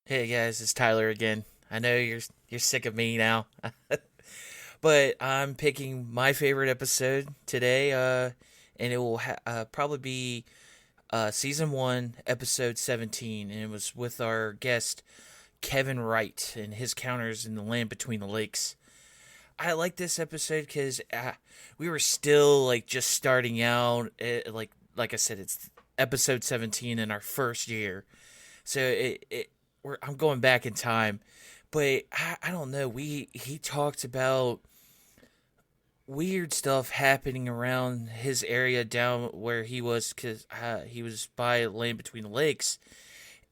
Hey guys, it's Tyler again. I know you're sick of me now, but I'm picking my favorite episode today, and it will probably be season 1, episode 17, and it was with our guest Kevin Wright and his counters in the Land Between the Lakes. I like this episode because we were still like just starting out. Like I said, it's episode 17 in our first year, so I'm going back in time, but I don't know. He talked about weird stuff happening around his area down where he was, because he was by Land Between the Lakes,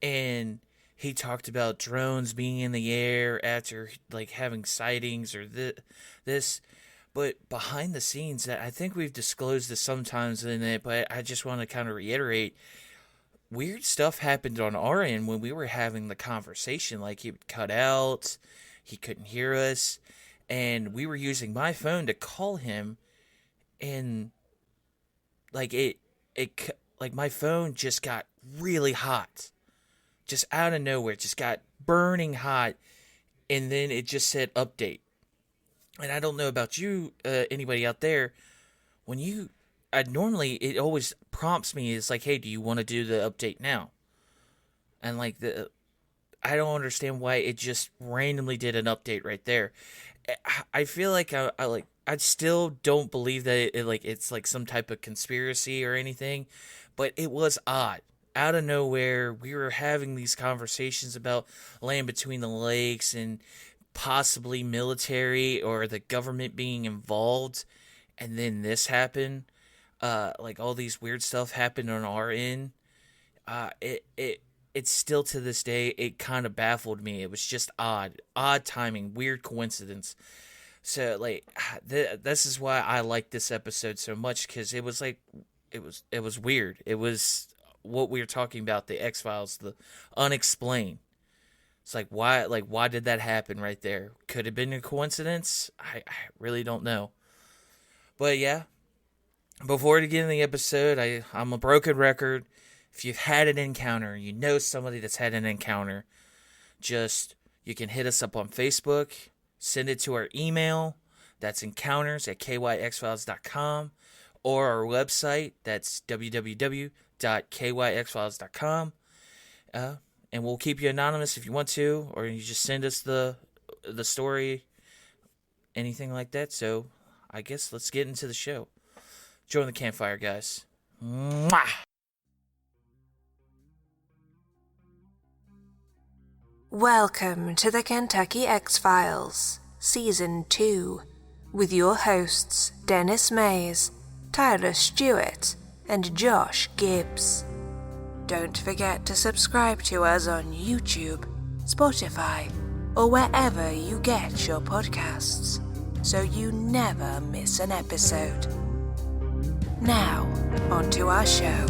and he talked about drones being in the air after like having sightings or this. But behind the scenes, that I think we've disclosed this sometimes in it, but I just want to kind of reiterate, weird stuff happened on our end when we were having the conversation. Like, he would cut out, he couldn't hear us, and we were using my phone to call him, and like like my phone just got really hot, just out of nowhere, just got burning hot, and then it just said update. And I don't know about you, anybody out there, when you normally it always prompts me, it's like, hey, do you want to do the update now? And like I don't understand why it just randomly did an update right there. I feel like I still don't believe that it's like some type of conspiracy or anything, but it was odd. Out of nowhere, we were having these conversations about Land Between the Lakes and possibly military or the government being involved, and then this happened. Like, all these weird stuff happened on our end. It's still to this day, it kind of baffled me. It was just odd timing, weird coincidence. So like, this is why I like this episode so much, because it was like, it was weird. It was what we were talking about, the X-Files, the unexplained. It's like, why did that happen right there? Could it have been a coincidence? I really don't know. But yeah, before to get in the episode, I'm a broken record. If you've had an encounter, you know somebody that's had an encounter, you can hit us up on Facebook, send it to our email, that's encounters@kyxfiles.com, or our website, that's www.kyxfiles.com. And we'll keep you anonymous if you want to, or you just send us the story, anything like that. So I guess let's get into the show. Join the campfire, guys. Mwah! Welcome to the Kentucky X-Files, Season 2, with your hosts Dennis Mays, Tyler Stewart, and Josh Gibbs. Don't forget to subscribe to us on YouTube, Spotify, or wherever you get your podcasts, so you never miss an episode. Now, on to our show.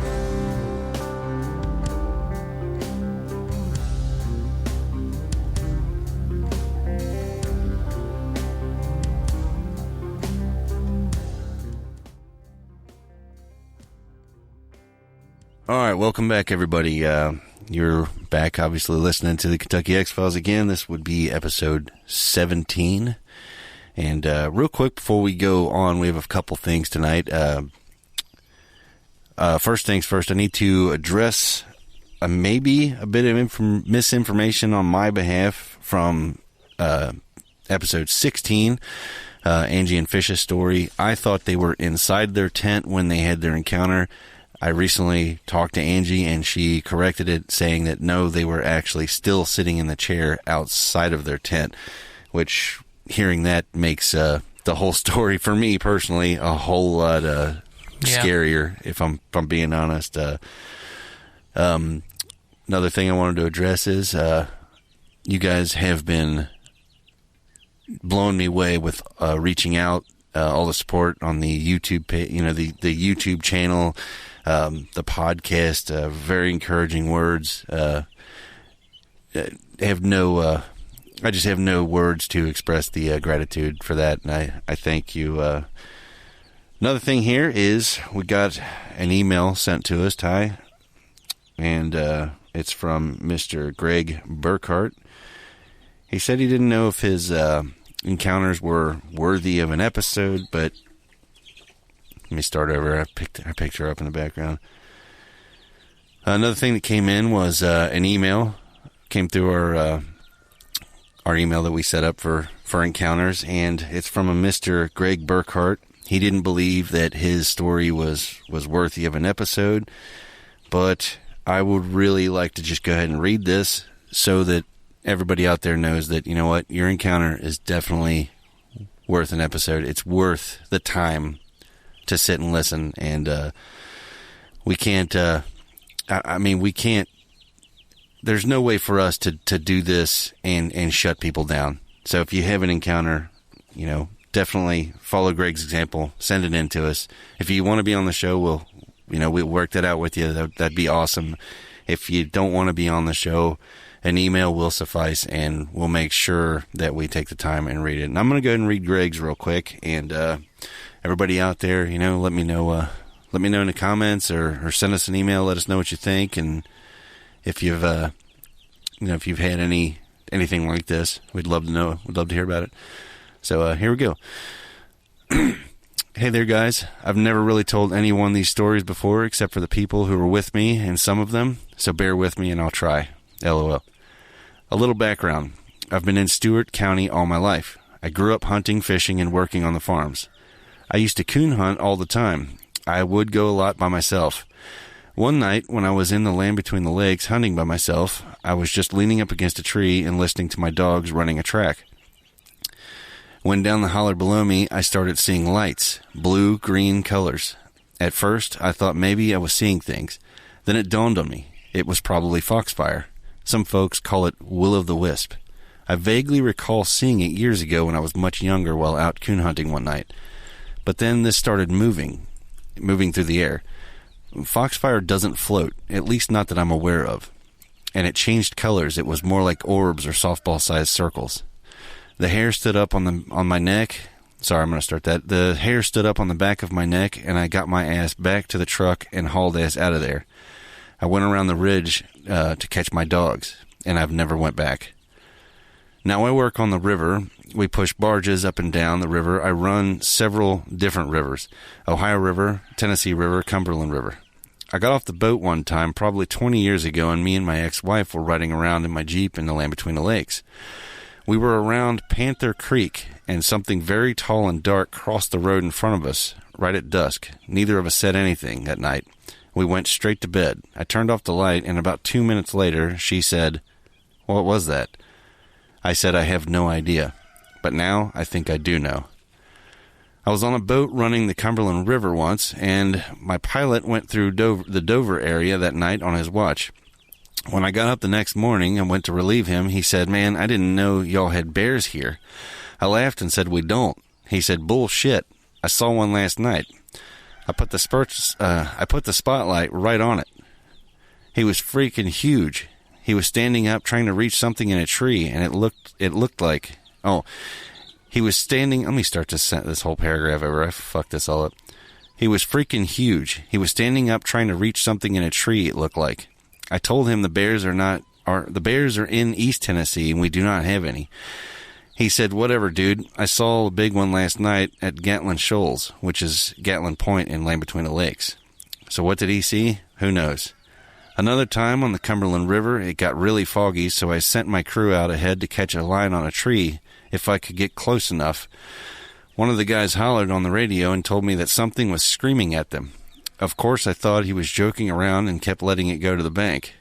All right, welcome back, everybody. You're back, obviously, listening to the Kentucky X-Files again. This would be episode 17. And real quick, before we go on, we have a couple things tonight. First things first, I need to address maybe a bit of misinformation on my behalf from episode 16, Angie and Fish's story. I thought they were inside their tent when they had their encounter. I recently talked to Angie, and she corrected it, saying that no, they were actually still sitting in the chair outside of their tent, which, hearing that, makes the whole story, for me personally, a whole lot scarier, if I'm being honest. Another thing I wanted to address is you guys have been blowing me away with reaching out, all the support on the YouTube page, the YouTube channel, the podcast, very encouraging words. I just have no words to express the gratitude for that, and I thank you. Another thing here is we got an email sent to us, Ty, and It's from Mr. Greg Burkhart. He said he didn't know if his encounters were worthy of an episode, but let me start over. I picked her up in the background. Another thing that came in was an email. Came through our email that we set up for encounters, and it's from a Mr. Greg Burkhart. He didn't believe that his story was worthy of an episode, but I would really like to just go ahead and read this so that everybody out there knows that, you know what, your encounter is definitely worth an episode. It's worth the time to sit and listen, and we can't, we can't, there's no way for us to do this and shut people down. So if you have an encounter, definitely follow Greg's example. Send it in to us. If you want to be on the show, we'll work that out with you. That'd be awesome. If you don't want to be on the show, an email will suffice, and we'll make sure that we take the time and read it. And I'm going to go ahead and read Greg's real quick. And everybody out there, let me know. Let me know in the comments, or send us an email. Let us know what you think, and if you've if you've had anything like this, we'd love to know. We'd love to hear about it. So here we go. Hey there, guys. I've never really told anyone these stories before except for the people who were with me in some of them, so bear with me and I'll try. LOL. A little background. I've been in Stewart County all my life. I grew up hunting, fishing, and working on the farms. I used to coon hunt all the time. I would go a lot by myself. One night, when I was in the land between the lakes hunting by myself, I was just leaning up against a tree and listening to my dogs running a track. When down the holler below me, I started seeing lights, blue, green colors. At first, I thought maybe I was seeing things. Then it dawned on me. It was probably foxfire. Some folks call it will-o'-the-wisp. I vaguely recall seeing it years ago when I was much younger while out coon hunting one night. But then this started moving through the air. Foxfire doesn't float, at least not that I'm aware of. And it changed colors. It was more like orbs or softball-sized circles. The hair stood up on my neck. Sorry, I'm going to start that. The hair stood up on the back of my neck, and I got my ass back to the truck and hauled ass out of there. I went around the ridge to catch my dogs, and I've never went back. Now I work on the river. We push barges up and down the river. I run several different rivers: Ohio River, Tennessee River, Cumberland River. I got off the boat one time, probably 20 years ago, and me and my ex-wife were riding around in my Jeep in the land between the lakes. We were around Panther Creek, and something very tall and dark crossed the road in front of us right at dusk. Neither of us said anything that night. We went straight to bed. I turned off the light, and about 2 minutes later, she said, "What was that?" I said, "I have no idea. But now I think I do know." I was on a boat running the Cumberland River once, and my pilot went through the Dover area that night on his watch. When I got up the next morning and went to relieve him, he said, "Man, I didn't know y'all had bears here." I laughed and said, "We don't." He said, "Bullshit. I saw one last night. I put the spotlight right on it. He was freaking huge. He was standing up trying to reach something in a tree, and it looked like, he was standing." Let me start this whole paragraph over. I fucked this all up. He was freaking huge. He was standing up trying to reach something in a tree, it looked like. I told him the bears are in East Tennessee, and we do not have any. He said, "Whatever, dude. I saw a big one last night at Gatlin Shoals," which is Gatlin Point in Land Between the Lakes. So what did he see? Who knows? Another time on the Cumberland River, it got really foggy, so I sent my crew out ahead to catch a line on a tree if I could get close enough. One of the guys hollered on the radio and told me that something was screaming at them. Of course, I thought he was joking around and kept letting it go to the bank.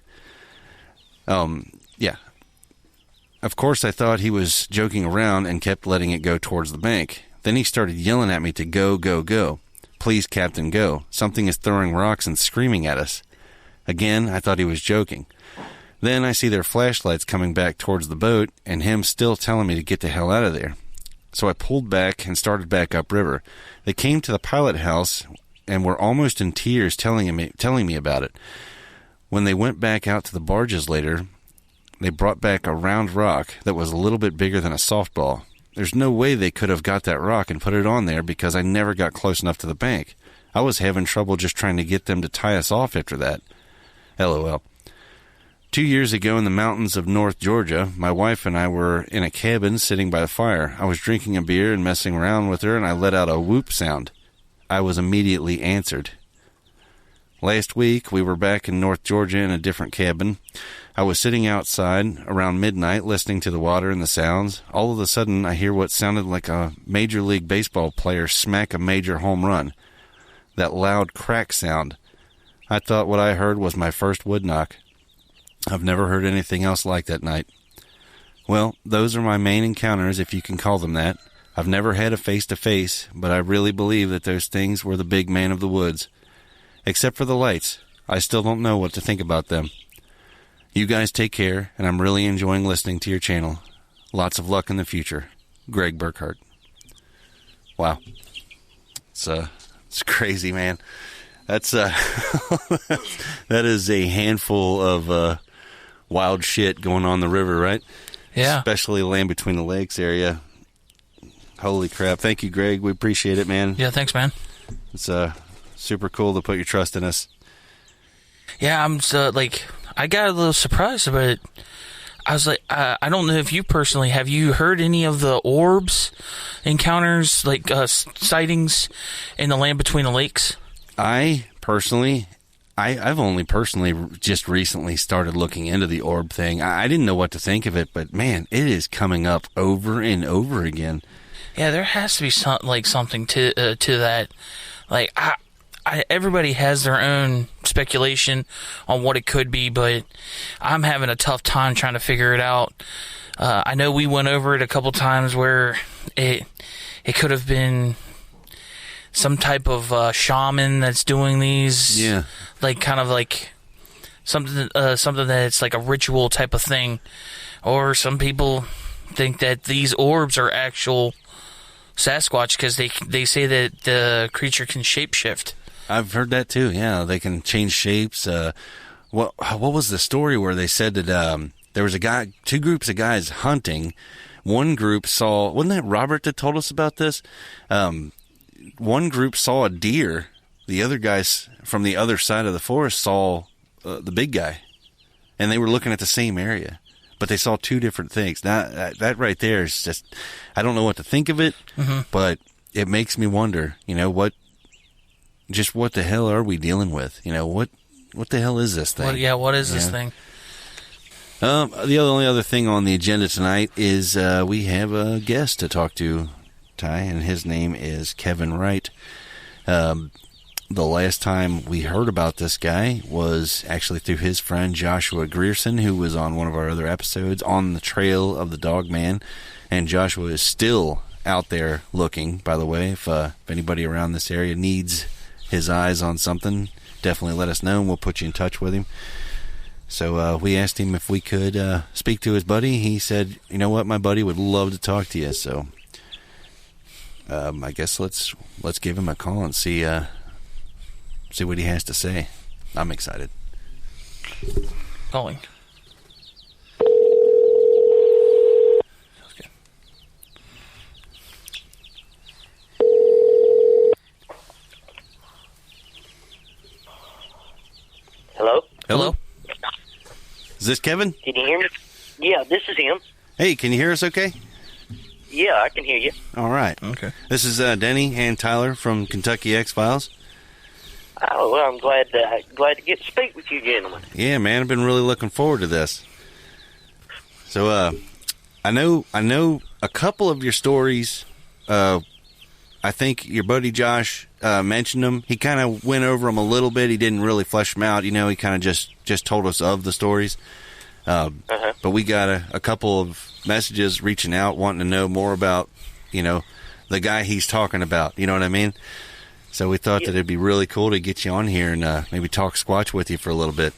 Of course, I thought he was joking around and kept letting it go towards the bank. Then he started yelling at me to go, go, go. "Please, Captain, go. Something is throwing rocks and screaming at us." Again, I thought he was joking. Then I see their flashlights coming back towards the boat and him still telling me to get the hell out of there. So I pulled back and started back upriver. They came to the pilot house and were almost in tears telling me about it. When they went back out to the barges later, they brought back a round rock that was a little bit bigger than a softball. There's no way they could have got that rock and put it on there because I never got close enough to the bank. I was having trouble just trying to get them to tie us off after that. LOL. 2 years ago in the mountains of North Georgia, my wife and I were in a cabin sitting by the fire. I was drinking a beer and messing around with her, and I let out a whoop sound. I was immediately answered. Last week, we were back in North Georgia in a different cabin. I was sitting outside around midnight listening to the water and the sounds. All of a sudden, I hear what sounded like a Major League Baseball player smack a major home run. That loud crack sound. I thought what I heard was my first wood knock. I've never heard anything else like that night. Well, those are my main encounters, if you can call them that. I've never had a face-to-face, but I really believe that those things were the big man of the woods. Except for the lights. I still don't know what to think about them. You guys take care, and I'm really enjoying listening to your channel. Lots of luck in the future. Greg Burkhart. Wow. It's crazy, man. That's that is a handful of wild shit going on the river, right? Yeah. Especially Land Between the Lakes area. Holy crap. Thank you, Greg. We appreciate it, man. Yeah, thanks, man. It's super cool to put your trust in us. Yeah, I'm I got a little surprised about it. I was like, I don't know if you personally, have you heard any of the orbs encounters, sightings in the Land Between the Lakes? I've only personally just recently started looking into the orb thing. I didn't know what to think of it, but man, it is coming up over and over again. Yeah, there has to be something to that. Everybody has their own speculation on what it could be, but I'm having a tough time trying to figure it out. I know we went over it a couple times where it could have been some type of shaman that's doing these. Yeah. Something that's like a ritual type of thing. Or some people think that these orbs are actual Sasquatch because they say that the creature can shapeshift. I've heard that too. Yeah, they can change shapes. What was the story where they said that there was two groups of guys hunting. One group saw, wasn't that Robert that told us about this? One group saw a deer. The other guys from the other side of the forest saw the big guy, and they were looking at the same area, but they saw two different things. Now that right there is just, I don't know what to think of it, but it makes me wonder. What the hell are we dealing with? What the hell is this thing? What is this thing? The only other thing on the agenda tonight is we have a guest to talk to, Ty, and his name is Kevin Wright. The last time we heard about this guy was actually through his friend Joshua Grierson, who was on one of our other episodes, On the Trail of the Dog Man. And Joshua is still out there looking, by the way. If anybody around this area needs his eyes on something, definitely let us know, and we'll put you in touch with him. So we asked him if we could speak to his buddy. He said, you know what, my buddy would love to talk to you. So I guess let's give him a call and see what he has to say. I'm excited. Calling. Hello? Hello? Is this Kevin? Can you hear me? Yeah, this is him. Hey, can you hear us okay? Yeah, I can hear you. All right. Okay. This is Denny and Tyler from Kentucky X-Files. Oh, well, I'm glad to get to speak with you gentlemen. Yeah, man, I've been really looking forward to this. So, I know a couple of your stories. I think your buddy Josh mentioned them. He kind of went over them a little bit. He didn't really flesh them out. He kind of just told us of the stories. But we got a couple of messages reaching out, wanting to know more about, the guy he's talking about. You know what I mean? So we thought that it'd be really cool to get you on here and maybe talk Squatch with you for a little bit.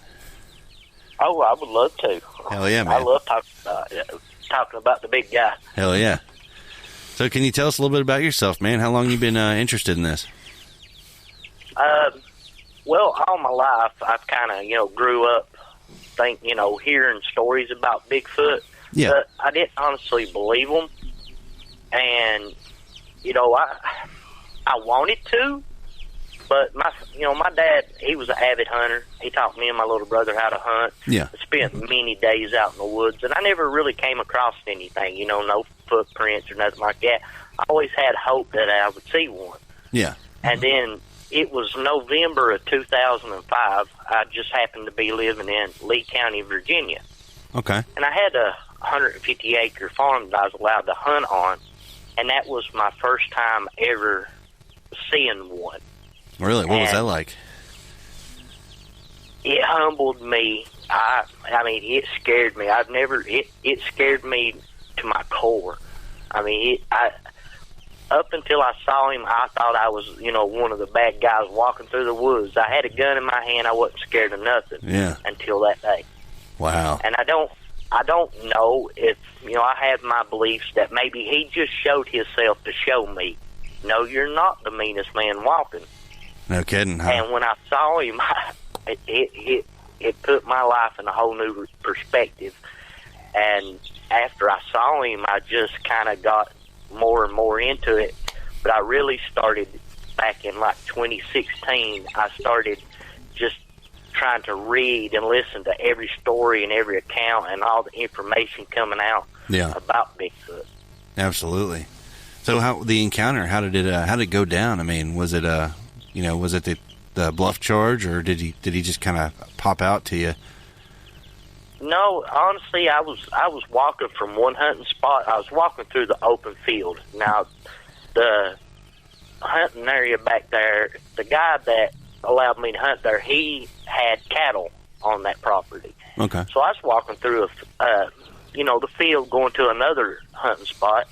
Oh, I would love to. Hell yeah, man. I love talking about the big guy. Hell yeah. So can you tell us a little bit about yourself, man? How long you been interested in this? Well, all my life, I've kind of, grew up hearing stories about Bigfoot. Yeah. But I didn't honestly believe them. And, I wanted to, But my dad, he was an avid hunter. He taught me and my little brother how to hunt. Yeah. I spent many days out in the woods, and I never really came across anything, no footprints or nothing like that. I always had hope that I would see one. Yeah. And then it was November of 2005. I just happened to be living in Lee County, Virginia. Okay. And I had a 150-acre farm that I was allowed to hunt on, and that was my first time ever seeing one. Really? What was that like? It humbled me. I mean, it scared me. It scared me to my core. I mean, up until I saw him, I thought I was, one of the bad guys walking through the woods. I had a gun in my hand. I wasn't scared of nothing. Yeah. Until that day. Wow. And I don't know if, I have my beliefs that maybe he just showed himself to show me, no, you're not the meanest man walking. No kidding, huh? And when I saw him, it put my life in a whole new perspective. And after I saw him, I just kind of got more and more into it. But I really started back in like 2016. I started just trying to read and listen to every story and every account and all the information coming out about Bigfoot. Absolutely. So how the encounter? How did it go down? I mean, was it was it the bluff charge, or did he just kind of pop out to you? No, honestly, I was walking from one hunting spot. I was walking through the open field. Now, the hunting area back there, the guy that allowed me to hunt there, he had cattle on that property. Okay. So I was walking through the field going to another hunting spot,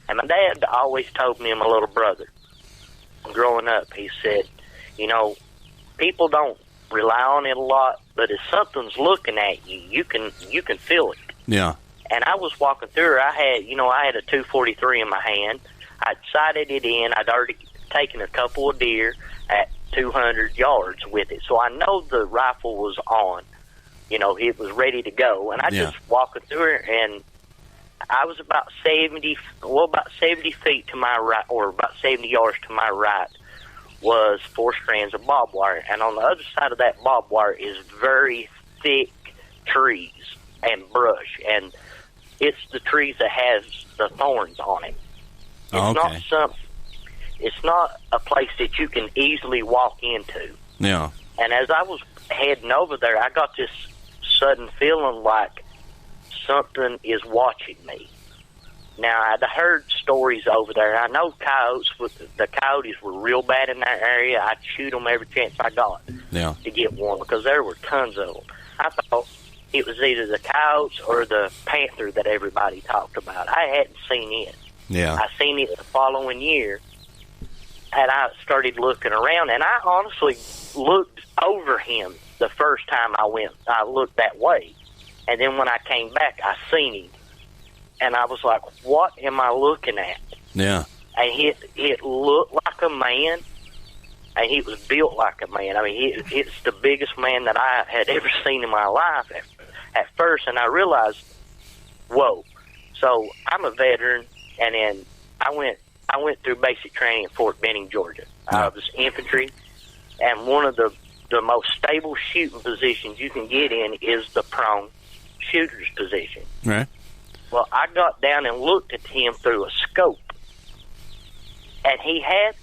and my dad always told me and my little brother, growing up, he said, people don't rely on it a lot, but if something's looking at you, you can feel it. Yeah. And I was walking through. I had a 243 in my hand. I'd sighted it in. I'd already taken a couple of deer at 200 yards with it, so I know the rifle was on. It was ready to go, and I just walking through it, and I was about 70 feet to my right, or about 70 yards to my right, was 4 strands of barbed wire, and on the other side of that barbed wire is very thick trees and brush, and it's the trees that has the thorns on it. It's not a place that you can easily walk into. Yeah. And as I was heading over there, I got this sudden feeling like something is watching me. Now, I'd heard stories over there. I know the coyotes were real bad in that area. I'd shoot them every chance I got to get one, because there were tons of them. I thought it was either the coyotes or the panther that everybody talked about. I hadn't seen it. Yeah. I seen it the following year, and I started looking around, and I honestly looked over him the first time I looked that way. And then when I came back, I seen him. And I was like, what am I looking at? Yeah. And it looked like a man, and he was built like a man. I mean, it's the biggest man that I had ever seen in my life at first. And I realized, whoa. So I'm a veteran, and then I went through basic training in Fort Benning, Georgia. I was infantry, and one of the most stable shooting positions you can get in is the prone shooter's position. Right. Well, I got down and looked at him through a scope, and it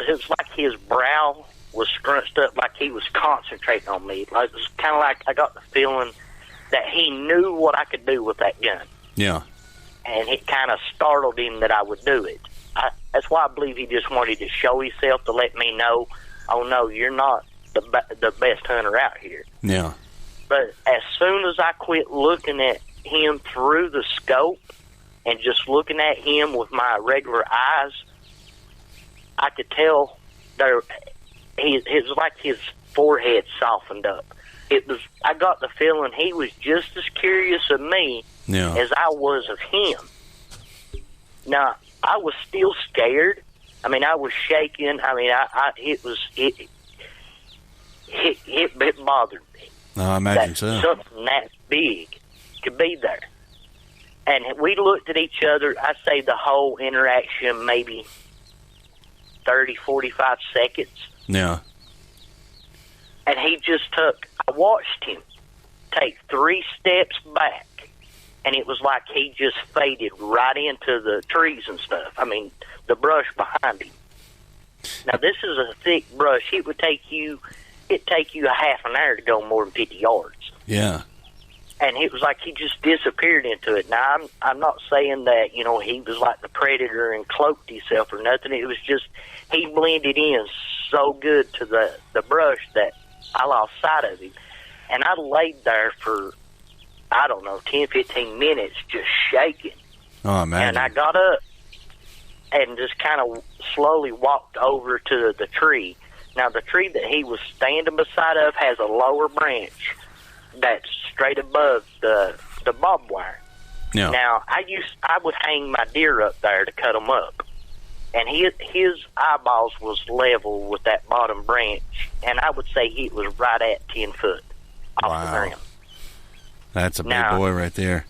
was like his brow was scrunched up, like he was concentrating on me. Like, it was kind of like I got the feeling that he knew what I could do with that gun. Yeah. And it kind of startled him that I would do it. That's why I believe he just wanted to show himself, to let me know, oh, no, you're not the best hunter out here. Yeah. But as soon as I quit looking at him through the scope and just looking at him with my regular eyes, I could tell it's like his forehead softened up. I got the feeling he was just as curious of me as I was of him. Now, I was still scared. I mean, I was shaking. I mean, it bothered me. No, I imagine so. Something that big could be there. And we looked at each other, I'd say the whole interaction maybe 30, 45 seconds. Yeah. And he just I watched him take 3 steps back, and it was like he just faded right into the trees and stuff. I mean, the brush behind him. Now, this is a thick brush. It'd take you a half an hour to go more than 50 yards. Yeah. And it was like he just disappeared into it. Now, I'm not saying that, he was like the predator and cloaked himself or nothing. It was just he blended in so good to the brush that I lost sight of him. And I laid there for, 10, 15 minutes just shaking. Oh, man. And I got up and just kind of slowly walked over to the tree. Now, the tree that he was standing beside of has a lower branch that's straight above the barbed wire. Yeah. Now, I would hang my deer up there to cut them up, and his eyeballs was level with that bottom branch, and I would say he was right at 10 foot off the ground. That's a big boy right there.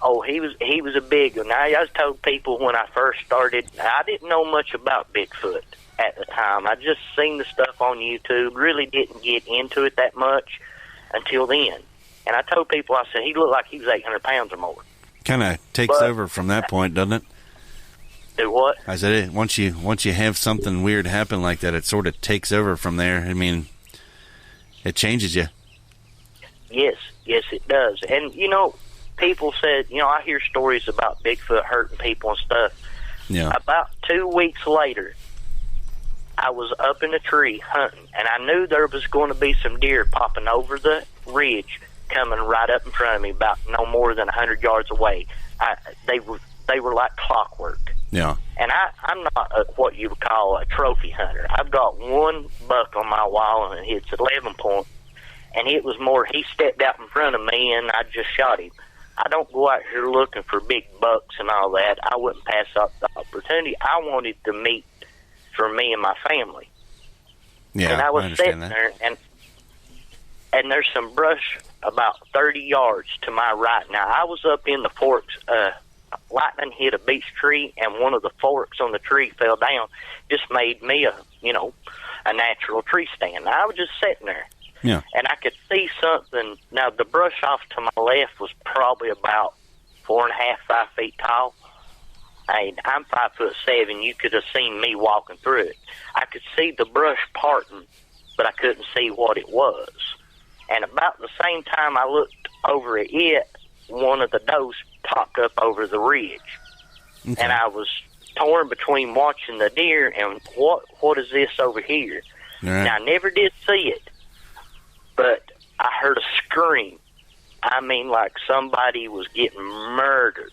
Oh, he was a big one. I told people when I first started, I didn't know much about Bigfoot at the time. I just seen the stuff on YouTube, really didn't get into it that much until then. And I told people, I said, he looked like he was 800 pounds or more. Kind of takes over from that point, doesn't it? Do what? I said, once you have something weird happen like that, it sort of takes over from there. I mean, it changes you. Yes, it does. And, people said, I hear stories about Bigfoot hurting people and stuff. Yeah. About 2 weeks later, I was up in a tree hunting, and I knew there was going to be some deer popping over the ridge coming right up in front of me, about no more than 100 yards away. They were like clockwork. Yeah. And I'm not what you would call a trophy hunter. I've got one buck on my wall, and it's 11 point, and it was more he stepped out in front of me, and I just shot him. I don't go out here looking for big bucks and all that. I wouldn't pass up the opportunity. I wanted to meet for me and my family. Yeah, and I was sitting that. there, and there's some brush about 30 yards to my right. Now, I was up in the forks. Lightning hit a beech tree, and one of the forks on the tree fell down. Just made me a natural tree stand. Now, I was just sitting there. Yeah. And I could see something. Now, the brush off to my left was probably about 4.5, 5 feet tall. I'm 5'7". You could have seen me walking through it. I could see the brush parting, but I couldn't see what it was. And about the same time I looked over at it, one of the does popped up over the ridge. Okay. And I was torn between watching the deer and what is this over here? Right. Now, I never did see it, but I heard a scream. I mean, like somebody was getting murdered.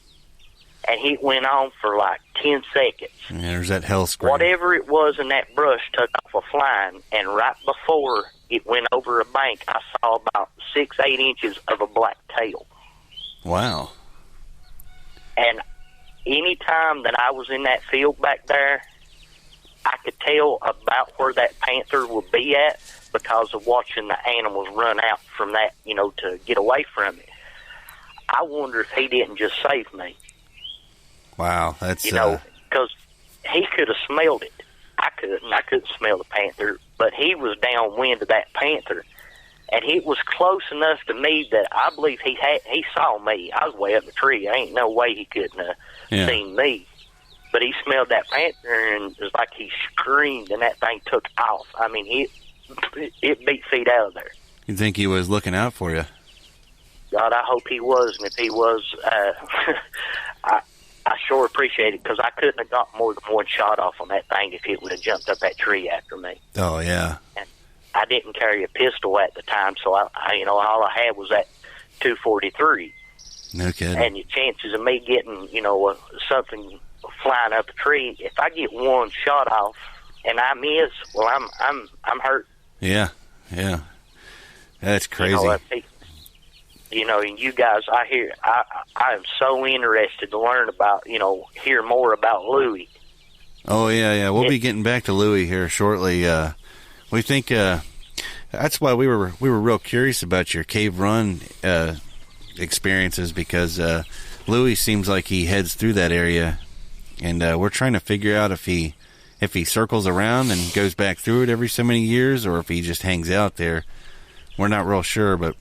And he went on for like 10 seconds. Yeah, there's that hell scream. Whatever it was in that brush took off a flying, and right before it went over a bank, I saw about 6-8 inches of a black tail. Wow. And any time that I was in that field back there, I could tell about where that panther would be at because of watching the animals run out from that, to get away from it. I wonder if he didn't just save me. Wow, that's... because he could have smelled it. I couldn't smell the panther, but he was downwind of that panther, and he was close enough to me that I believe he saw me. I was way up the tree. Ain't no way he couldn't have seen me. But he smelled that panther, and it was like he screamed, and that thing took off. I mean, it beat feet out of there. You think he was looking out for you? God, I hope he was, and if he was, I sure appreciate it, because I couldn't have got more than one shot off on that thing if it would have jumped up that tree after me. Oh, yeah. And I didn't carry a pistol at the time, so I all I had was that .243. No kidding. And the chances of me getting, something flying up a tree, if I get one shot off and I miss, well, I'm hurt. Yeah. That's crazy. And you guys, I am so interested to learn about, hear more about Louie. Oh, yeah. We'll be getting back to Louie here shortly. We think that's why we were real curious about your cave run experiences, because Louie seems like he heads through that area, and we're trying to figure out if if he circles around and goes back through it every so many years, or if he just hangs out there. We're not real sure, but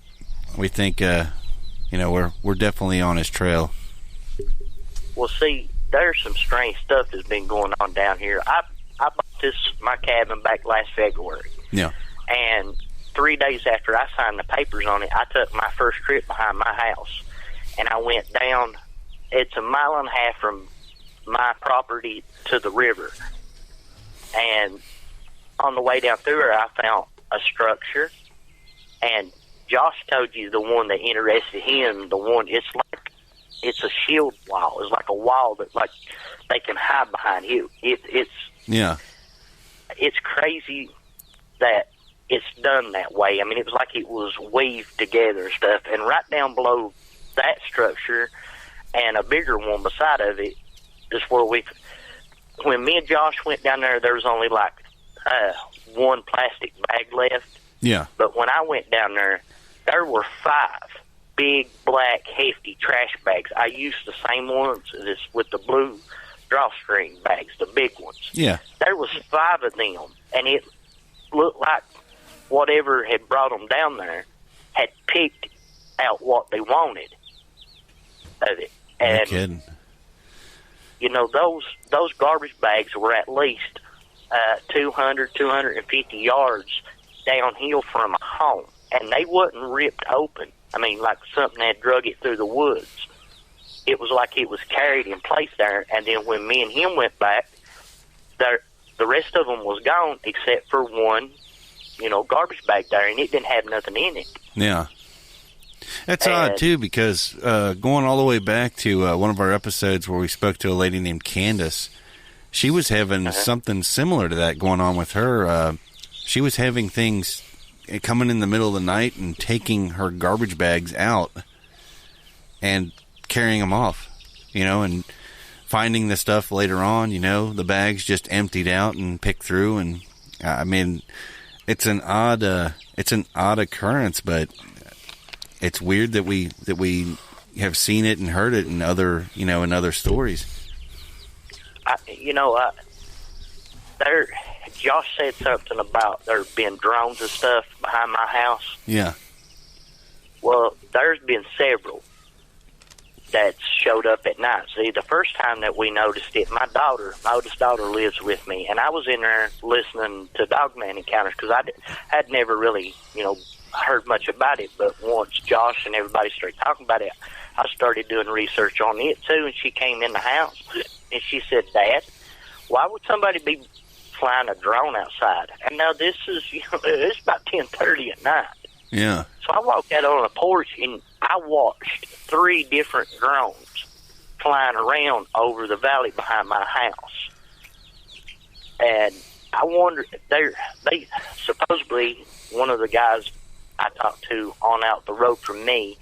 we think, we're definitely on his trail. Well, see, there's some strange stuff that's been going on down here. I bought my cabin back last February. Yeah. And 3 days after I signed the papers on it, I took my first trip behind my house. And I went down, it's 1.5 miles from my property to the river. And on the way down through there, I found a structure. And Josh told you the one that interested him, it's a shield wall. It's like a wall that like they can hide behind you. It's crazy that it's done that way. I mean, it was like it was weaved together and stuff. And right down below that structure and a bigger one beside of it is where when me and Josh went down there was only like one plastic bag left. Yeah. But when I went down there were 5 big, black, hefty trash bags. I used the same ones as with the blue drawstring bags, the big ones. Yeah. There was 5 of them, and it looked like whatever had brought them down there had picked out what they wanted of it. And, no kidding. Those garbage bags were at least 200, 250 yards downhill from a home, and they wasn't ripped open. I mean, like something had drug it through the woods. It was like it was carried in place there, and then when me and him went back, the rest of them was gone except for one, garbage bag there, and it didn't have nothing in it. Yeah. That's odd, too, because going all the way back to one of our episodes where we spoke to a lady named Candace, she was having something similar to that going on with her. She was having things coming in the middle of the night and taking her garbage bags out and carrying them off, and finding the stuff later on, the bags just emptied out and picked through. And I mean, it's an odd occurrence, but it's weird that we have seen it and heard it in other, in other stories. Josh said something about there being drones and stuff behind my house. Yeah. Well, there's been several that showed up at night. See, the first time that we noticed it, my oldest daughter lives with me, and I was in there listening to Dogman Encounters because I had never really, heard much about it. But once Josh and everybody started talking about it, I started doing research on it too, and she came in the house, and she said, "Dad, why would somebody be flying a drone outside?" And now this is, it's about 10:30 at night. Yeah. So I walked out on the porch, and I watched 3 different drones flying around over the valley behind my house. And I wonder, they supposedly, one of the guys I talked to on out the road from me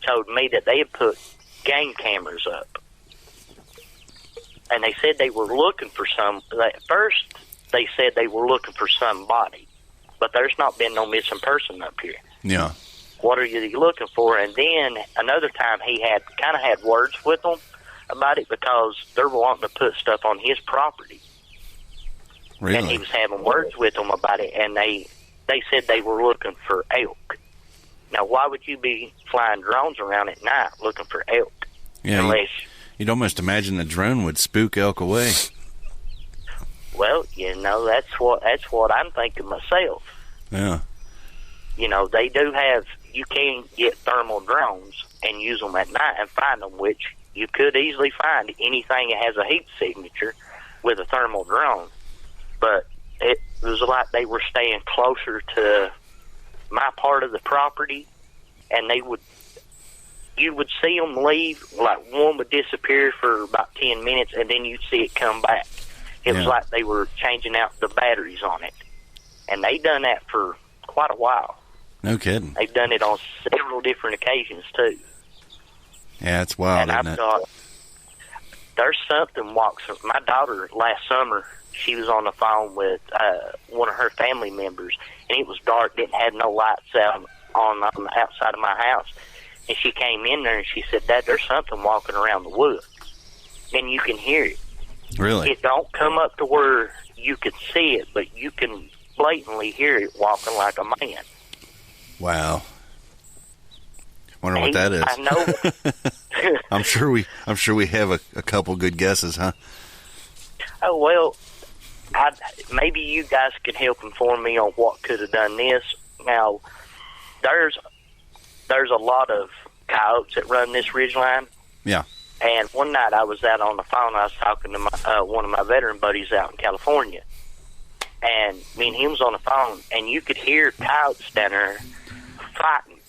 told me that they had put game cameras up. And they said they were looking for at first they said they were looking for somebody, but there's not been no missing person up here. Yeah. What are you looking for? And then another time he had words with them about it because they're wanting to put stuff on his property. Really? And he was having words with them about it, and they said they were looking for elk. Now, why would you be flying drones around at night looking for elk? Yeah, unless you'd almost imagine the drone would spook elk away. Well, that's what I'm thinking myself. Yeah. They do have, you can get thermal drones and use them at night and find them, which you could easily find anything that has a heat signature with a thermal drone. But it was like they were staying closer to my part of the property, and you would see them leave, like one would disappear for about 10 minutes, and then you'd see it come back. It was like they were changing out the batteries on it. And they done that for quite a while. No kidding. They've done it on several different occasions, too. Yeah, it's wild, and isn't it? Thought, there's something walks. My daughter, last summer, she was on the phone with one of her family members, and it was dark, didn't have no lights out on the outside of my house. And she came in there, and she said, "Dad, there's something walking around the woods." And you can hear it. Really? It don't come up to where you can see it, but you can blatantly hear it walking like a man. Wow. Wonder what that is. I know. I'm sure we have a couple good guesses, huh? Oh, well, maybe you guys can help inform me on what could have done this. Now, there's a lot of coyotes that run this ridgeline. Yeah. And one night I was out on the phone. I was talking to one of my veteran buddies out in California. And me and him was on the phone, and you could hear coyotes down there fighting.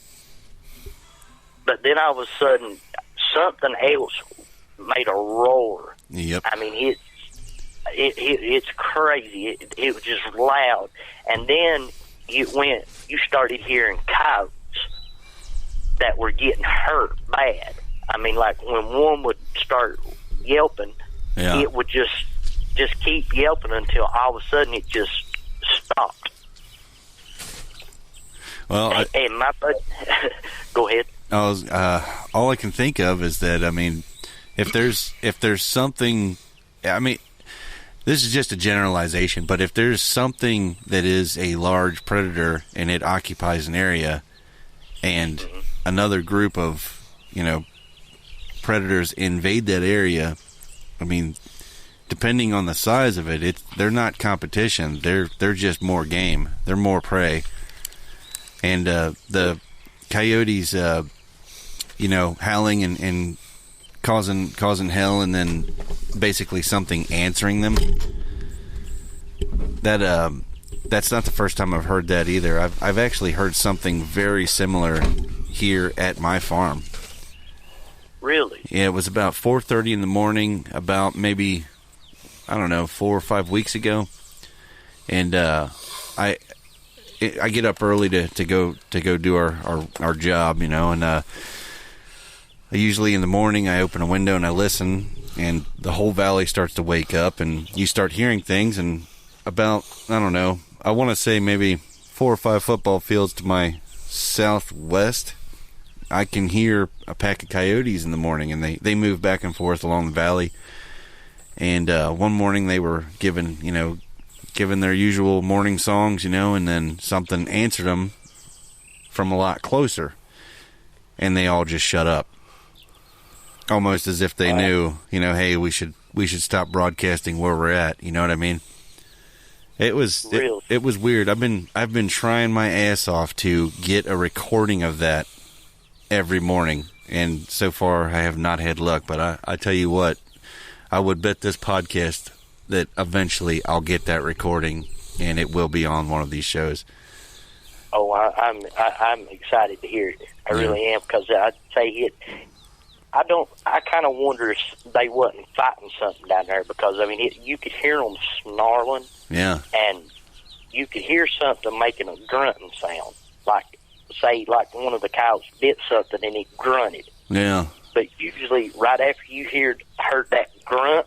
But then all of a sudden, something else made a roar. Yep. I mean, it's crazy. It was just loud. And then you started hearing coyotes that were getting hurt bad. I mean, like when one would start yelping, it would just keep yelping until all of a sudden it just stopped. Well, and my buddy, go ahead. All I can think of is that, I mean, if there's something, I mean, this is just a generalization, but if there's something that is a large predator and it occupies an area, and another group of, predators invade that area, I mean, depending on the size of it, they're not competition. They're just more game. They're more prey. And the coyotes, howling and causing hell, and then basically something answering them. That's not the first time I've heard that either. I've actually heard something very similar here at my farm. Really? Yeah, it was about 4:30 in the morning, about maybe, I don't know, 4 or 5 weeks ago, and I get up early to go do our job, and usually in the morning I open a window and I listen, and the whole valley starts to wake up, and you start hearing things, and about, I don't know, I want to say maybe 4 or 5 football fields to my southwest, I can hear a pack of coyotes in the morning, and they move back and forth along the valley. And one morning they were giving their usual morning songs, and then something answered them from a lot closer, and they all just shut up, almost as if they knew, hey, we should stop broadcasting where we're at. You know what I mean? It was weird. I've been trying my ass off to get a recording of that every morning, and so far I have not had luck. But I tell you what, I would bet this podcast that eventually I'll get that recording, and it will be on one of these shows. Oh, I'm excited to hear it. I really am, because I'd say it. I kind of wonder if they wasn't fighting something down there, because I mean, you could hear them snarling. Yeah. And you could hear something making a grunting sound, like one of the cows bit something and it grunted. Yeah. But usually, right after you heard that grunt,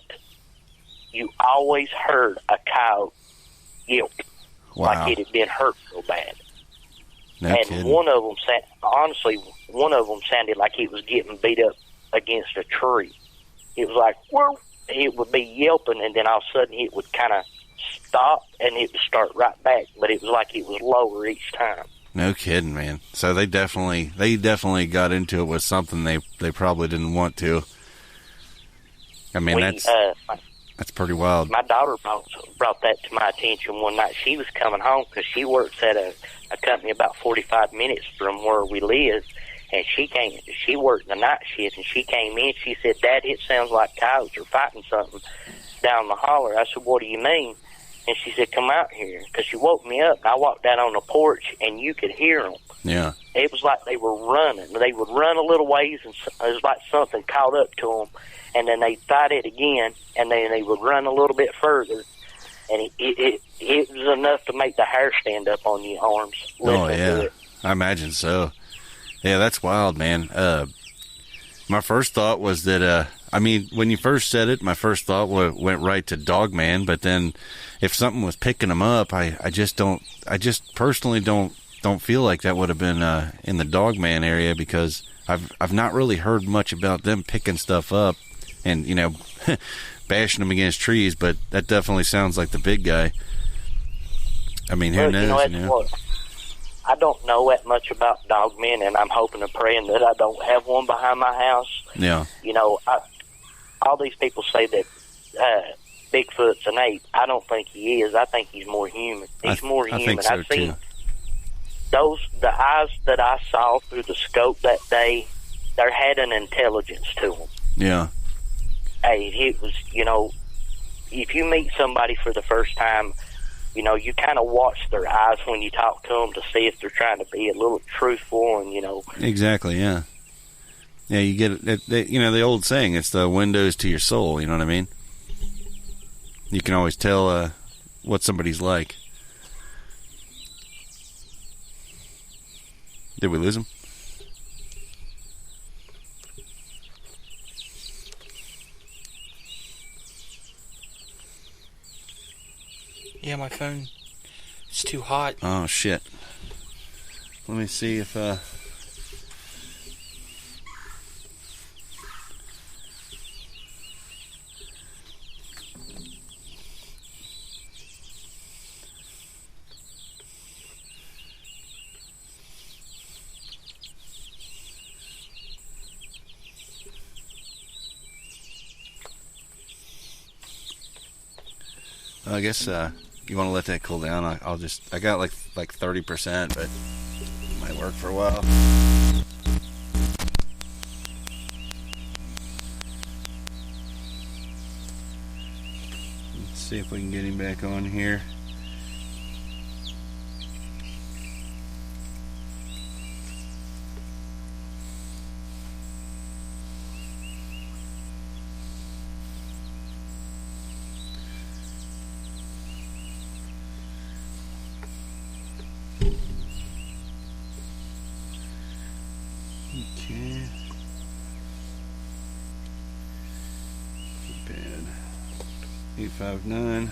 you always heard a cow yelp, like it had been hurt so bad. No and kidding. one of them sounded like it was getting beat up against a tree. It was like, whoa! It would be yelping, and then all of a sudden it would kind of stop, and it would start right back. But it was like it was lower each time. No kidding, man. So they definitely got into it with something they probably didn't want to. I mean, that's pretty wild. My daughter brought that to my attention one night. She was coming home because she works at a company about 45 minutes from where we live, and she worked the night shift, and she came in. She said, "Dad, it sounds like cows are fighting something down the holler." I said, "What do you mean?" And she said, "Come out here," because she woke me up. I walked out on the porch, and you could hear them. Yeah. It was like they were running. They would run a little ways, and it was like something caught up to them, and then they'd fight it again, and then they would run a little bit further, and it was enough to make the hair stand up on your arms. Oh, yeah. I imagine so. Yeah, that's wild, man. My first thought was that, when you first said it, my first thought went right to Dogman, but then if something was picking them up, I just personally don't feel like that would have been in the Dogman area, because I've not really heard much about them picking stuff up, and bashing them against trees, but that definitely sounds like the big guy. I mean, who knows? What, I don't know that much about dogmen, and I'm hoping and praying that I don't have one behind my house. Yeah. All these people say that Bigfoot's an ape. I don't think he is. I think he's more human. He's more human. I think so, I've seen too. the eyes that I saw through the scope that day, they had an intelligence to them. Yeah. Hey, it was, if you meet somebody for the first time, you kind of watch their eyes when you talk to them to see if they're trying to be a little truthful and, Exactly, yeah. Yeah, you get it. The old saying, it's the windows to your soul, you know what I mean? You can always tell what somebody's like. Did we lose him? Yeah, my phone. It's too hot. Oh, shit. Let me see if... I guess you want to let that cool down. I got like 30%, but it might work for a while. Let's see if we can get him back on here. Okay. Keypad 859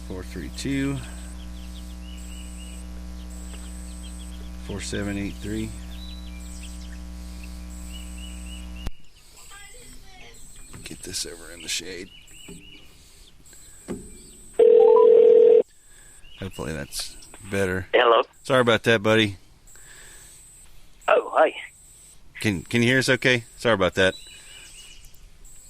432 4783. Get this over in the shade. Hopefully that's better. Hello? Sorry about that, buddy. Oh, hey. Can you hear us okay? Sorry about that.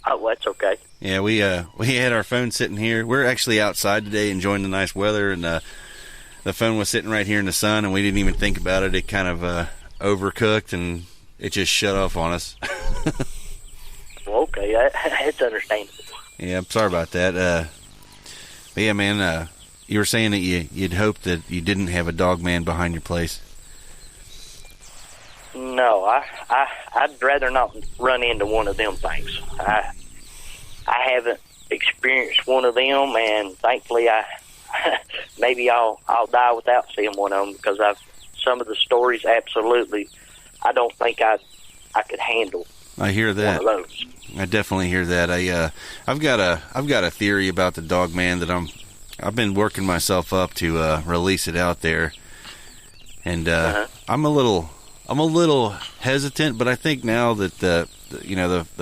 Oh, that's okay. Yeah, we had our phone sitting here. We're actually outside today enjoying the nice weather, and the phone was sitting right here in the sun, and we didn't even think about it. It kind of overcooked, and it just shut off on us. Well, okay, that's understandable. Yeah, I'm sorry about that. But yeah, man, you were saying that you'd hope that you didn't have a dog man behind your place. No, I'd rather not run into one of them things. I haven't experienced one of them, and thankfully, maybe I'll die without seeing one of them, because some of the stories, absolutely, I don't think I could handle. I hear that. One of those. I definitely hear that. I've got a theory about the dog man that I've been working myself up to release it out there, and I'm a little hesitant, but I think now that the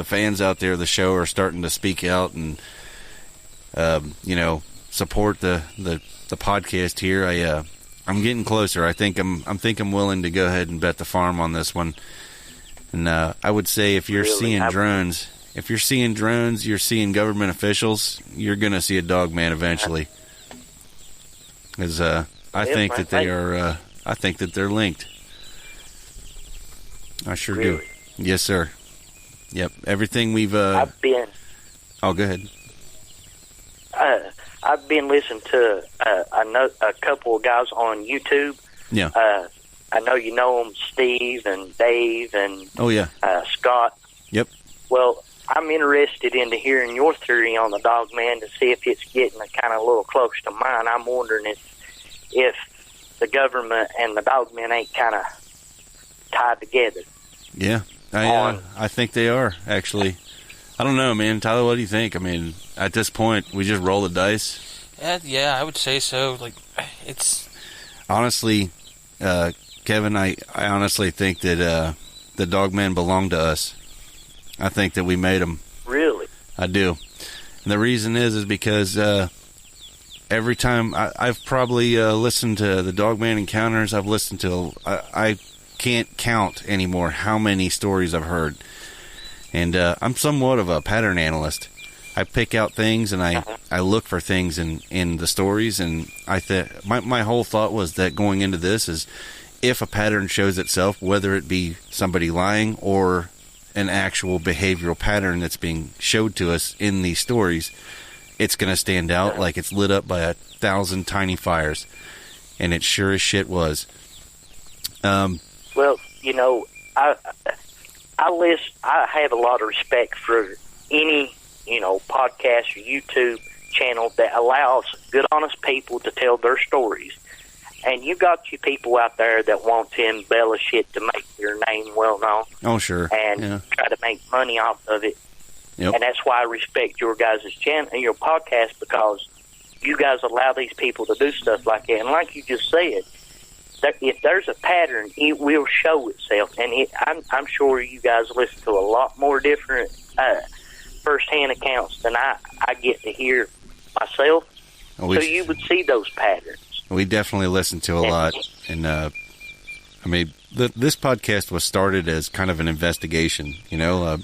fans out there of the show are starting to speak out and support the podcast here. I'm getting closer. I think I'm willing to go ahead and bet the farm on this one. And I would say if you're seeing drones, you're seeing government officials, you're going to see a dog man eventually. Because I think that they are. I think that they're linked. I sure do. Yes, sir. Yep. Everything we've. I've been. Oh, go ahead. I've been listening to a couple of guys on YouTube. Yeah. I know you know them, Steve and Dave and oh yeah, Scott. Yep. Well, I'm interested into hearing your theory on the dog man to see if it's getting kind of a little close to mine. I'm wondering if the government and the dog men ain't kind of tied together. Yeah, I think they are, actually. I don't know, man. Tyler, what do you think? I mean, at this point, we just roll the dice. Yeah, I would say so. Like, it's honestly, Kevin, I honestly think that the dog men belong to us. I think that we made them. Really? I do. And the reason is because every time I've probably listened to the Dogman Encounters, I've listened to, I can't count anymore how many stories I've heard. And I'm somewhat of a pattern analyst. I pick out things and I look for things in the stories. And my whole thought was that going into this is, if a pattern shows itself, whether it be somebody lying or an actual behavioral pattern that's being showed to us in these stories, it's going to stand out like it's lit up by 1,000 tiny fires. And it sure as shit was. Well, you know, I have a lot of respect for any, you know, podcast or YouTube channel that allows good, honest people to tell their stories. And you got you people out there that want to embellish it to make their name well known. Oh, sure. And try to make money off of it. Yep. And that's why I respect your guys' channel and your podcast, because you guys allow these people to do stuff like that. And like you just said, if there's a pattern, it will show itself. And I'm sure you guys listen to a lot more different first-hand accounts than I get to hear myself. So you would see those patterns. We definitely listen to a lot. And, I mean, this podcast was started as kind of an investigation, you know.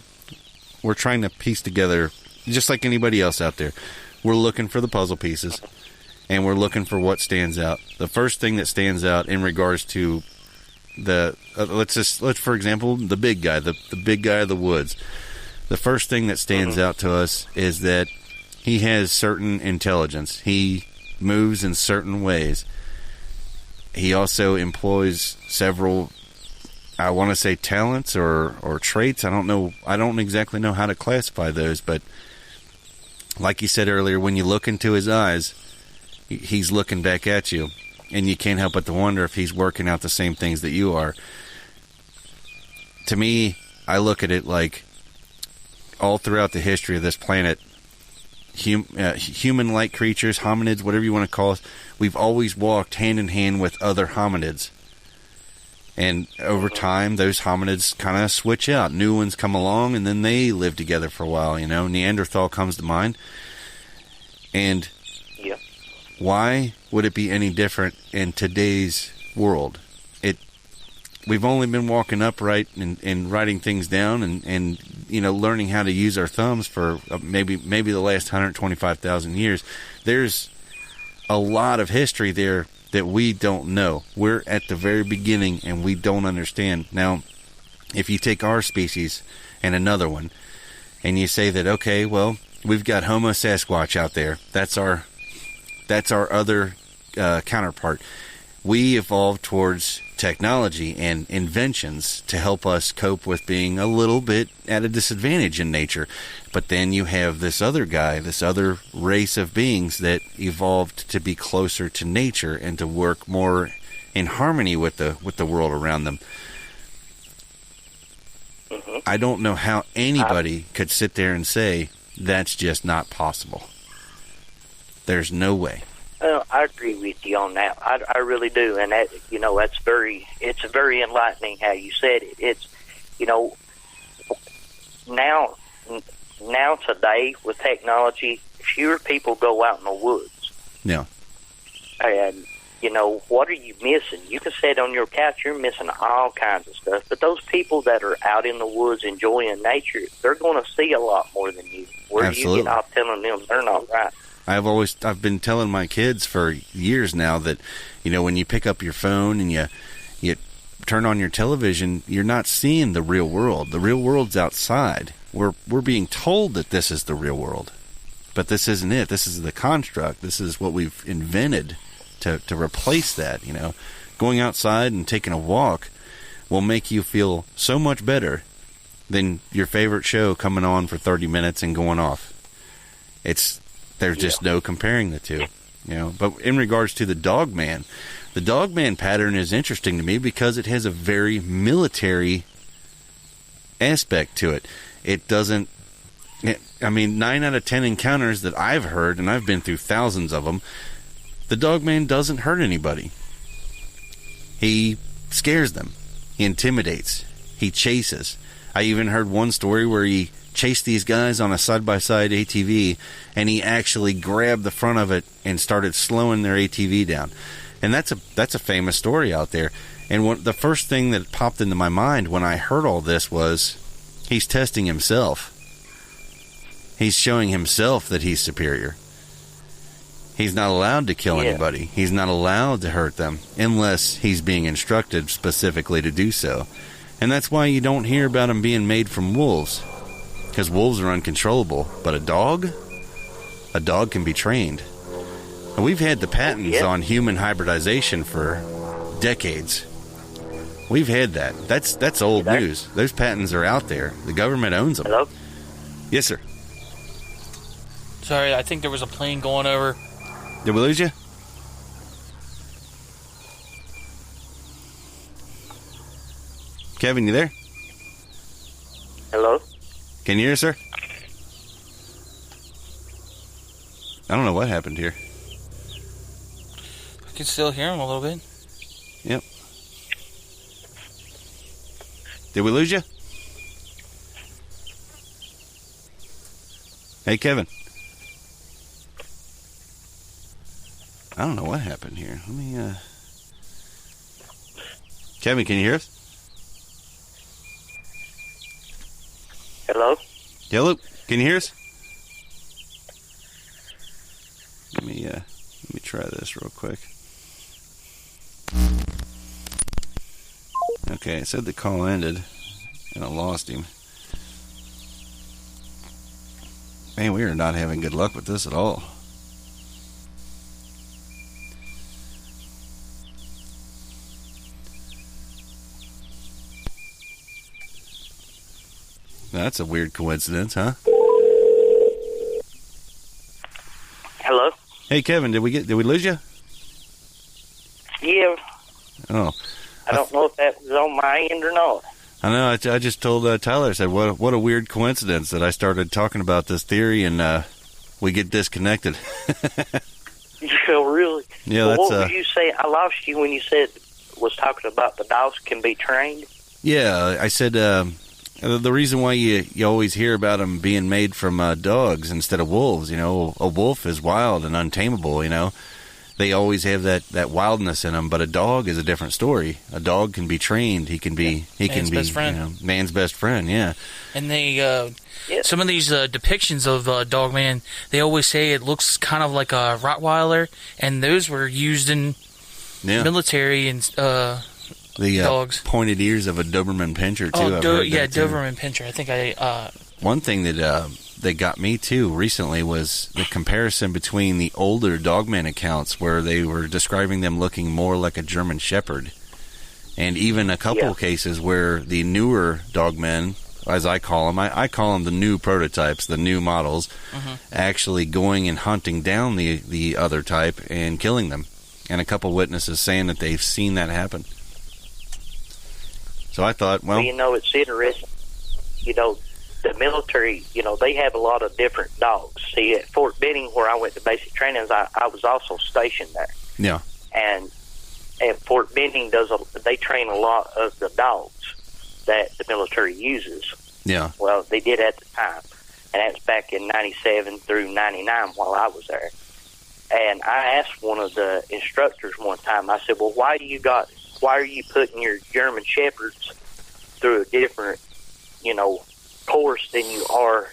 We're trying to piece together, just like anybody else out there, we're looking for the puzzle pieces, and we're looking for what stands out. The first thing that stands out in regards to the, let's for example, the big guy, the big guy of the woods. The first thing that stands out to us is that he has certain intelligence. He moves in certain ways. He also employs several, I want to say, talents or traits. I don't know. I don't exactly know how to classify those, but like you said earlier, when you look into his eyes, he's looking back at you, and you can't help but to wonder if he's working out the same things that you are. To me, I look at it like all throughout the history of this planet, human-like creatures, hominids, whatever you want to call us, we've always walked hand in hand with other hominids. And over time, those hominids kind of switch out. New ones come along, and then they live together for a while. You know, Neanderthal comes to mind. And why would it be any different in today's world? We've only been walking upright and writing things down and you know, learning how to use our thumbs for maybe the last 125,000 years. There's a lot of history there that we don't know. We're at the very beginning and we don't understand. Now, if you take our species and another one and you say that, okay, well, we've got Homo Sasquatch out there. That's our other counterpart. We evolved towards technology and inventions to help us cope with being a little bit at a disadvantage in nature. But then you have this other guy, this other race of beings that evolved to be closer to nature and to work more in harmony with the world around them. I don't know how anybody could sit there and say that's just not possible. There's no way. Well, I agree with you on that. I really do, and that, you know, it's very enlightening how you said it. It's, you know, now today with technology, fewer people go out in the woods. Yeah. And you know, what are you missing? You can sit on your couch, you're missing all kinds of stuff. But those people that are out in the woods enjoying nature, they're going to see a lot more than you. Where Absolutely. you get off telling them they're not right. I've been telling my kids for years now that, you know, when you pick up your phone and you turn on your television, you're not seeing the real world. The real world's outside. We're being told that this is the real world, but this isn't it. This is the construct. This is what we've invented to replace that. You know, going outside and taking a walk will make you feel so much better than your favorite show coming on for 30 minutes and going off. There's just no comparing the two, you know. But in regards to the Dogman pattern is interesting to me because it has a very military aspect to it. It doesn't, I mean, 9 out of 10 encounters that I've heard, and I've been through thousands of them, the Dogman doesn't hurt anybody. He scares them. He intimidates. He chases. I even heard one story where he chased these guys on a side-by-side ATV, and he actually grabbed the front of it and started slowing their ATV down. And that's a famous story out there. And the first thing that popped into my mind when I heard all this was, he's testing himself. He's showing himself that he's superior. He's not allowed to kill anybody. He's not allowed to hurt them unless he's being instructed specifically to do so. And that's why you don't hear about him being made from wolves. Because wolves are uncontrollable. But a dog can be trained. And we've had the patents on human hybridization for decades. We've had that. That's old news. Those patents are out there. The government owns them. Hello? Yes, sir. Sorry, I think there was a plane going over. Did we lose you? Kevin, you there? Hello? Can you hear us, sir? I don't know what happened here. I can still hear him a little bit. Yep. Did we lose you? Hey, Kevin. I don't know what happened here. Let me, Kevin, can you hear us? Hello? Hello? Can you hear us? Let me try this real quick. Okay, it said the call ended, and I lost him. Man, we are not having good luck with this at all. That's a weird coincidence, huh? Hello? Hey, Kevin, did we lose you? Yeah. Oh, I don't know if that was on my end or not. I know. I just told Tyler. I said, "What a weird coincidence that I started talking about this theory and we get disconnected." Yeah, really? Yeah, well, that's. What would you say? I lost you when you was talking about the dogs can be trained. Yeah, I said the reason why you always hear about them being made from dogs instead of wolves. You know, a wolf is wild and untamable. You know, they always have that wildness in them. But a dog is a different story. A dog can be trained. He can be best friend. You know, man's best friend. Yeah. And they, some of these depictions of Dogman, they always say it looks kind of like a Rottweiler, and those were used in military and the dogs. Pointed ears of a Doberman Pinscher too. Doberman Pinscher. I think one thing that got me too recently was the comparison between the older Dogman accounts where they were describing them looking more like a German Shepherd, and even a couple cases where the newer Dogmen, as I call them, I call them the new prototypes, the new models, actually going and hunting down the other type and killing them, and a couple witnesses saying that they've seen that happen. So I thought, well, you know, it's interesting. You know, the military, you know, they have a lot of different dogs. See, at Fort Benning, where I went to basic training, I was also stationed there. Yeah. And at Fort Benning, they train a lot of the dogs that the military uses. Yeah. Well, they did at the time. And that's back in 97 through 99 while I was there. And I asked one of the instructors one time, I said, well, why are you putting your German Shepherds through a different, you know, course than you are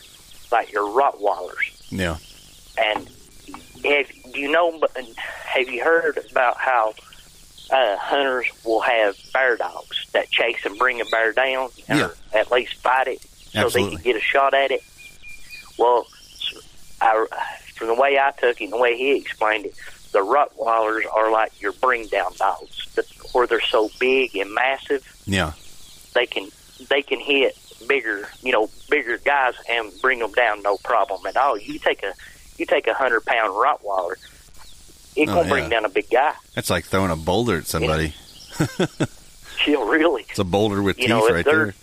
like your Rottweilers? Yeah. And have you heard about how hunters will have bear dogs that chase and bring a bear down, or at least fight it so they can get a shot at it? Well, from the way I took it and the way he explained it, the Rottweilers are like your bring down dogs, where they're so big and massive. Yeah. They can hit bigger guys and bring them down no problem at all. You take a 100-pound Rottweiler, it won't bring down a big guy. That's like throwing a boulder at somebody. Yeah, really. It's a boulder with teeth right there.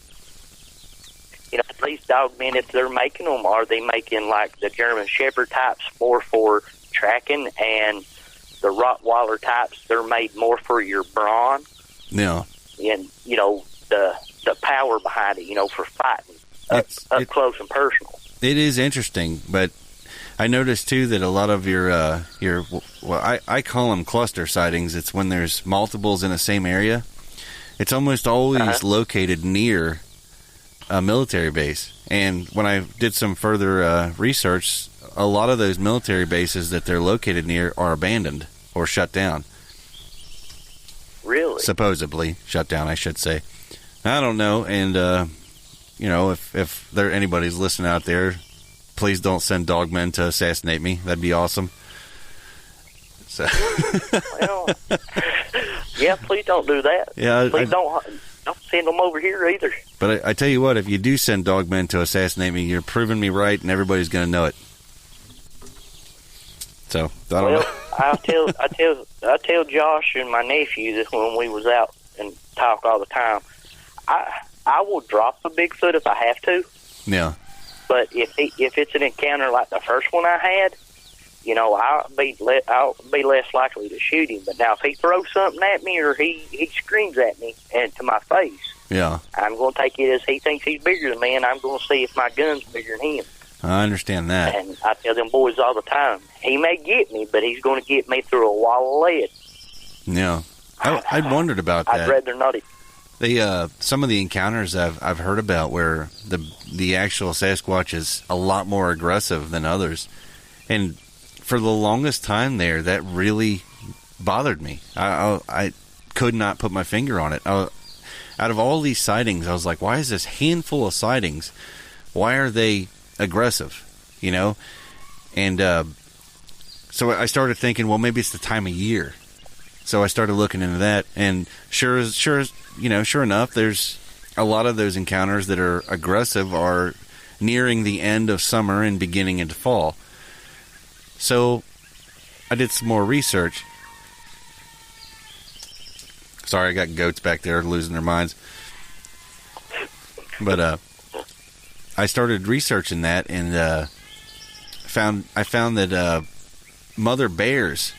You know, these Dogmen, if they're making them, are they making like the German Shepherd types more for tracking, and the Rottweiler types, they're made more for your brawn? Yeah. And, you know, the the power behind it, for fighting up close and personal. It is interesting, but I noticed too that a lot of your I call them cluster sightings. It's when there's multiples in the same area. It's almost always located near a military base. And when I did some further research, a lot of those military bases that they're located near are abandoned or shut down. Really? Supposedly shut down, I should say. I don't know. And if there anybody's listening out there, please don't send dogmen to assassinate me. That'd be awesome. So. Well, yeah, please don't do that. Yeah, please don't send them over here either. But I tell you what, if you do send dogmen to assassinate me, you're proving me right, and everybody's going to know it. So I don't know. I tell Josh and my nephew that when we was out and talk all the time, I will drop a Bigfoot if I have to. Yeah. But if it's an encounter like the first one I had, I'll be less likely to shoot him. But now if he throws something at me or he screams at me and to my face, yeah, I'm going to take it as he thinks he's bigger than me, and I'm going to see if my gun's bigger than him. I understand that. And I tell them boys all the time, he may get me, but he's going to get me through a wall of lead. Yeah, I'd wondered about that. I'd rather not. Some of the encounters I've heard about where the actual Sasquatch is a lot more aggressive than others, and for the longest time there, that really bothered me. I could not put my finger on it. Out of all these sightings, I was like, why is this handful of sightings? Why are they aggressive? And so I started thinking, well, maybe it's the time of year. So I started looking into that, and sure enough, there's a lot of those encounters that are aggressive are nearing the end of summer and beginning into fall. So I did some more research. Sorry, I got goats back there losing their minds. But I started researching that and I found that mother bears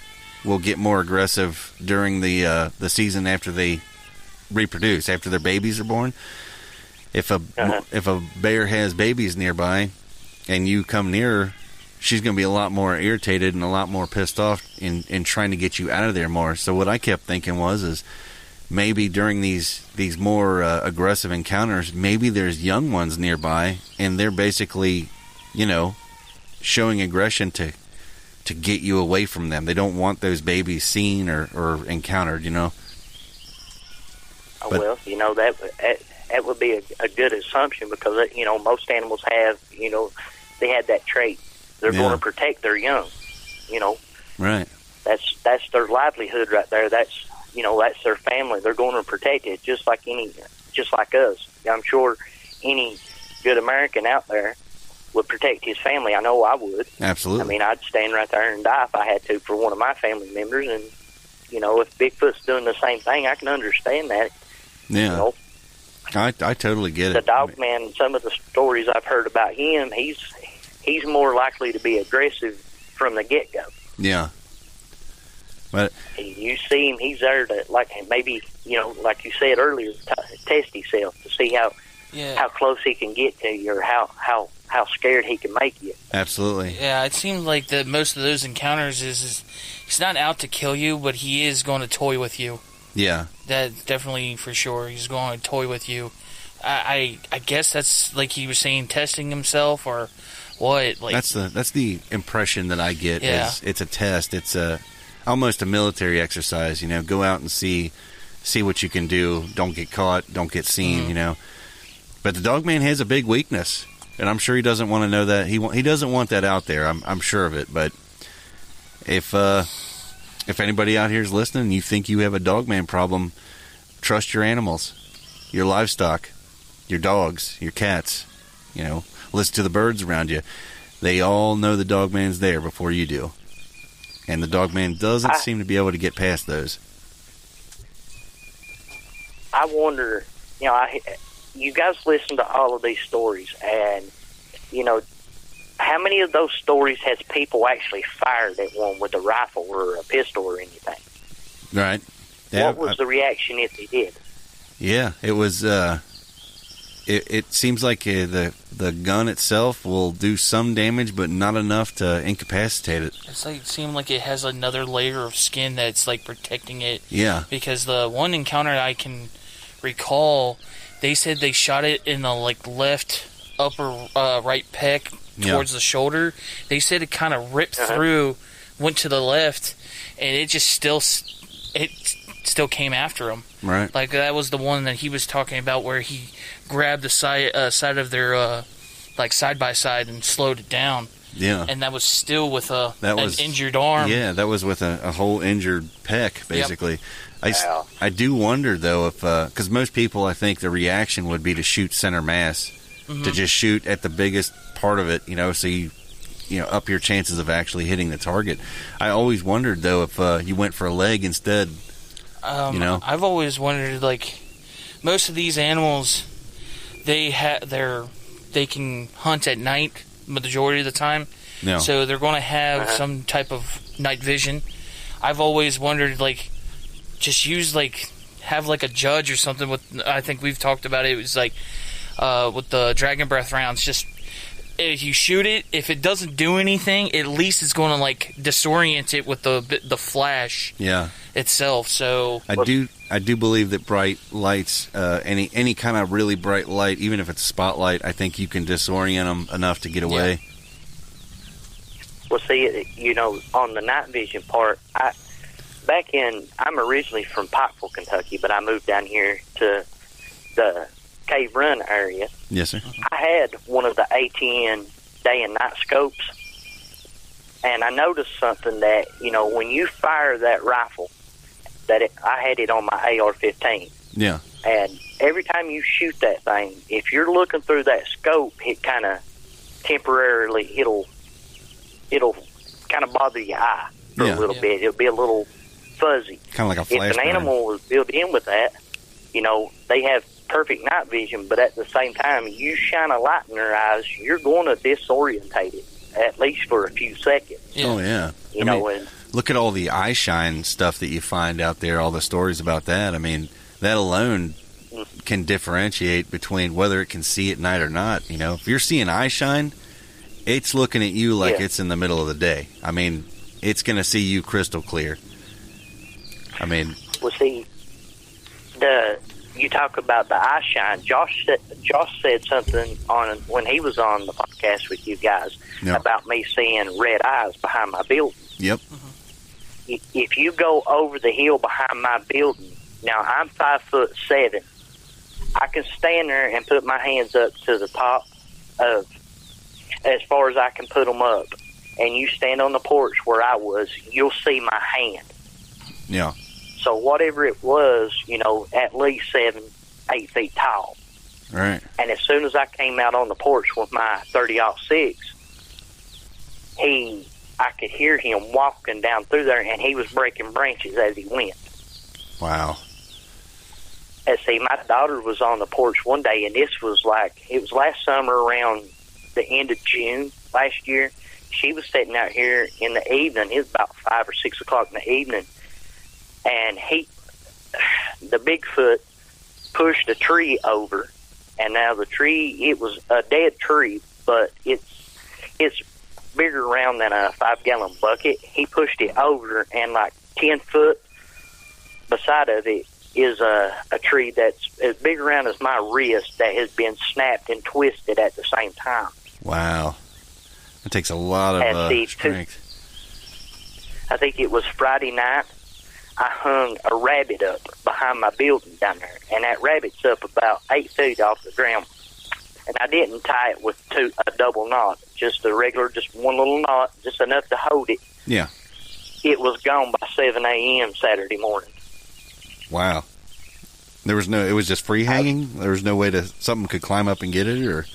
will get more aggressive during the season after they reproduce, after their babies are born. If a bear has babies nearby and you come near her, she's going to be a lot more irritated and a lot more pissed off in trying to get you out of there more. So what I kept thinking is maybe during these more aggressive encounters, maybe there's young ones nearby and they're basically, showing aggression to get you away from them. They don't want those babies seen or encountered, Well, that would be a good assumption because, most animals have, they have that trait. They're going to protect their young, Right. That's their livelihood right there. That's their family. They're going to protect it just like us. I'm sure any good American out there would protect his family. I know I would. Absolutely. I mean, I'd stand right there and die if I had to for one of my family members. And, if Bigfoot's doing the same thing, I can understand that. Yeah. I totally get the it. The dog man, some of the stories I've heard about him, he's more likely to be aggressive from the get-go. Yeah. But you see him, he's there to, maybe, like you said earlier, test himself to see how close he can get to you or how scared he can make you. Absolutely. Yeah, it seems like that most of those encounters is he's not out to kill you, but he is going to toy with you. Yeah. That definitely for sure. He's going to toy with you. I guess that's like he was saying, testing himself or what? Like that's the impression that I get. Yeah. Is it's a test. It's almost a military exercise. Go out and see what you can do. Don't get caught. Don't get seen. Mm-hmm. But the dog man has a big weakness, and I'm sure he doesn't want to know that. He doesn't want that out there. I'm sure of it. But if anybody out here is listening, and you think you have a dog man problem, trust your animals, your livestock, your dogs, your cats. Listen to the birds around you. They all know the dog man's there before you do, and the dog man doesn't seem to be able to get past those. I wonder, you guys listen to all of these stories, and, how many of those stories has people actually fired at one with a rifle or a pistol or anything? Right. Yeah, what was the reaction if they did? Yeah, it was, it seems like the gun itself will do some damage, but not enough to incapacitate it. It's like it seemed like it has another layer of skin that's like protecting it. Yeah. Because the one encounter I can recall, they said they shot it in the like left upper right pec towards the shoulder. They said it kind of ripped through, went to the left, and it just still came after him. Right. Like that was the one that he was talking about where he grabbed the side of their like side by side and slowed it down. Yeah. And that was still with an injured arm. Yeah, that was with a whole injured pec, basically. Yep. I do wonder, though, if because most people, I think, the reaction would be to shoot center mass, to just shoot at the biggest part of it, so you up your chances of actually hitting the target. I always wondered, though, if you went for a leg instead. I've always wondered, like, most of these animals, they can hunt at night majority of the time. No. So they're going to have some type of night vision. I've always wondered, like, just use, like, have, like, a judge or something with, I think we've talked about it. It was, like, with the Dragon Breath rounds, just, if you shoot it, if it doesn't do anything, at least it's going to, like, disorient it with the flash. Yeah. Itself. So I do believe that bright lights, any kind of really bright light, even if it's a spotlight, I think you can disorient them enough to get away. Well, see, on the night vision part, I'm originally from Pikeville, Kentucky, but I moved down here to the Cave Run area. Yes, sir. I had one of the ATN day and night scopes, and I noticed something that, when you fire that rifle, I had it on my AR-15. Yeah. And every time you shoot that thing, if you're looking through that scope, it kind of temporarily, it'll kind of bother your eye for a little bit. It'll be a little fuzzy. Kind of like a flashbang. If an animal was built in with that, they have perfect night vision, but at the same time, you shine a light in their eyes, you're going to disorientate it, at least for a few seconds. Yeah. Oh, yeah. And look at all the eye shine stuff that you find out there, all the stories about that. I mean, that alone can differentiate between whether it can see at night or not. If you're seeing eye shine, it's looking at you like it's in the middle of the day. I mean, it's going to see you crystal clear. I mean... Well, see, you talk about the eye shine. Josh said something when he was on the podcast with you guys about me seeing red eyes behind my building. Yep. If you go over the hill behind my building, now I'm 5'7". I can stand there and put my hands up to the top of as far as I can put them up. And you stand on the porch where I was, you'll see my hand. Yeah. So whatever it was, at least 7-8 feet tall. Right. And as soon as I came out on the porch with my 30-06, I could hear him walking down through there, and he was breaking branches as he went. Wow. And see, my daughter was on the porch one day, and it was last summer around the end of June last year. She was sitting out here in the evening. It was about 5 or 6 o'clock in the evening, and the Bigfoot pushed a tree over, and now the tree, it was a dead tree, but it's bigger around than a 5-gallon bucket. He pushed it over, and like 10 foot beside of it is a tree that's as big around as my wrist that has been snapped and twisted at the same time. Wow. It takes a lot of strength. I think it was Friday night. I hung a rabbit up behind my building down there, and that rabbit's up about 8 feet off the ground. And I didn't tie it with a double knot, just a regular, just one little knot, just enough to hold it. Yeah. It was gone by 7 a.m. Saturday morning. Wow. It was just free hanging? There was no way something could climb up and get it, or?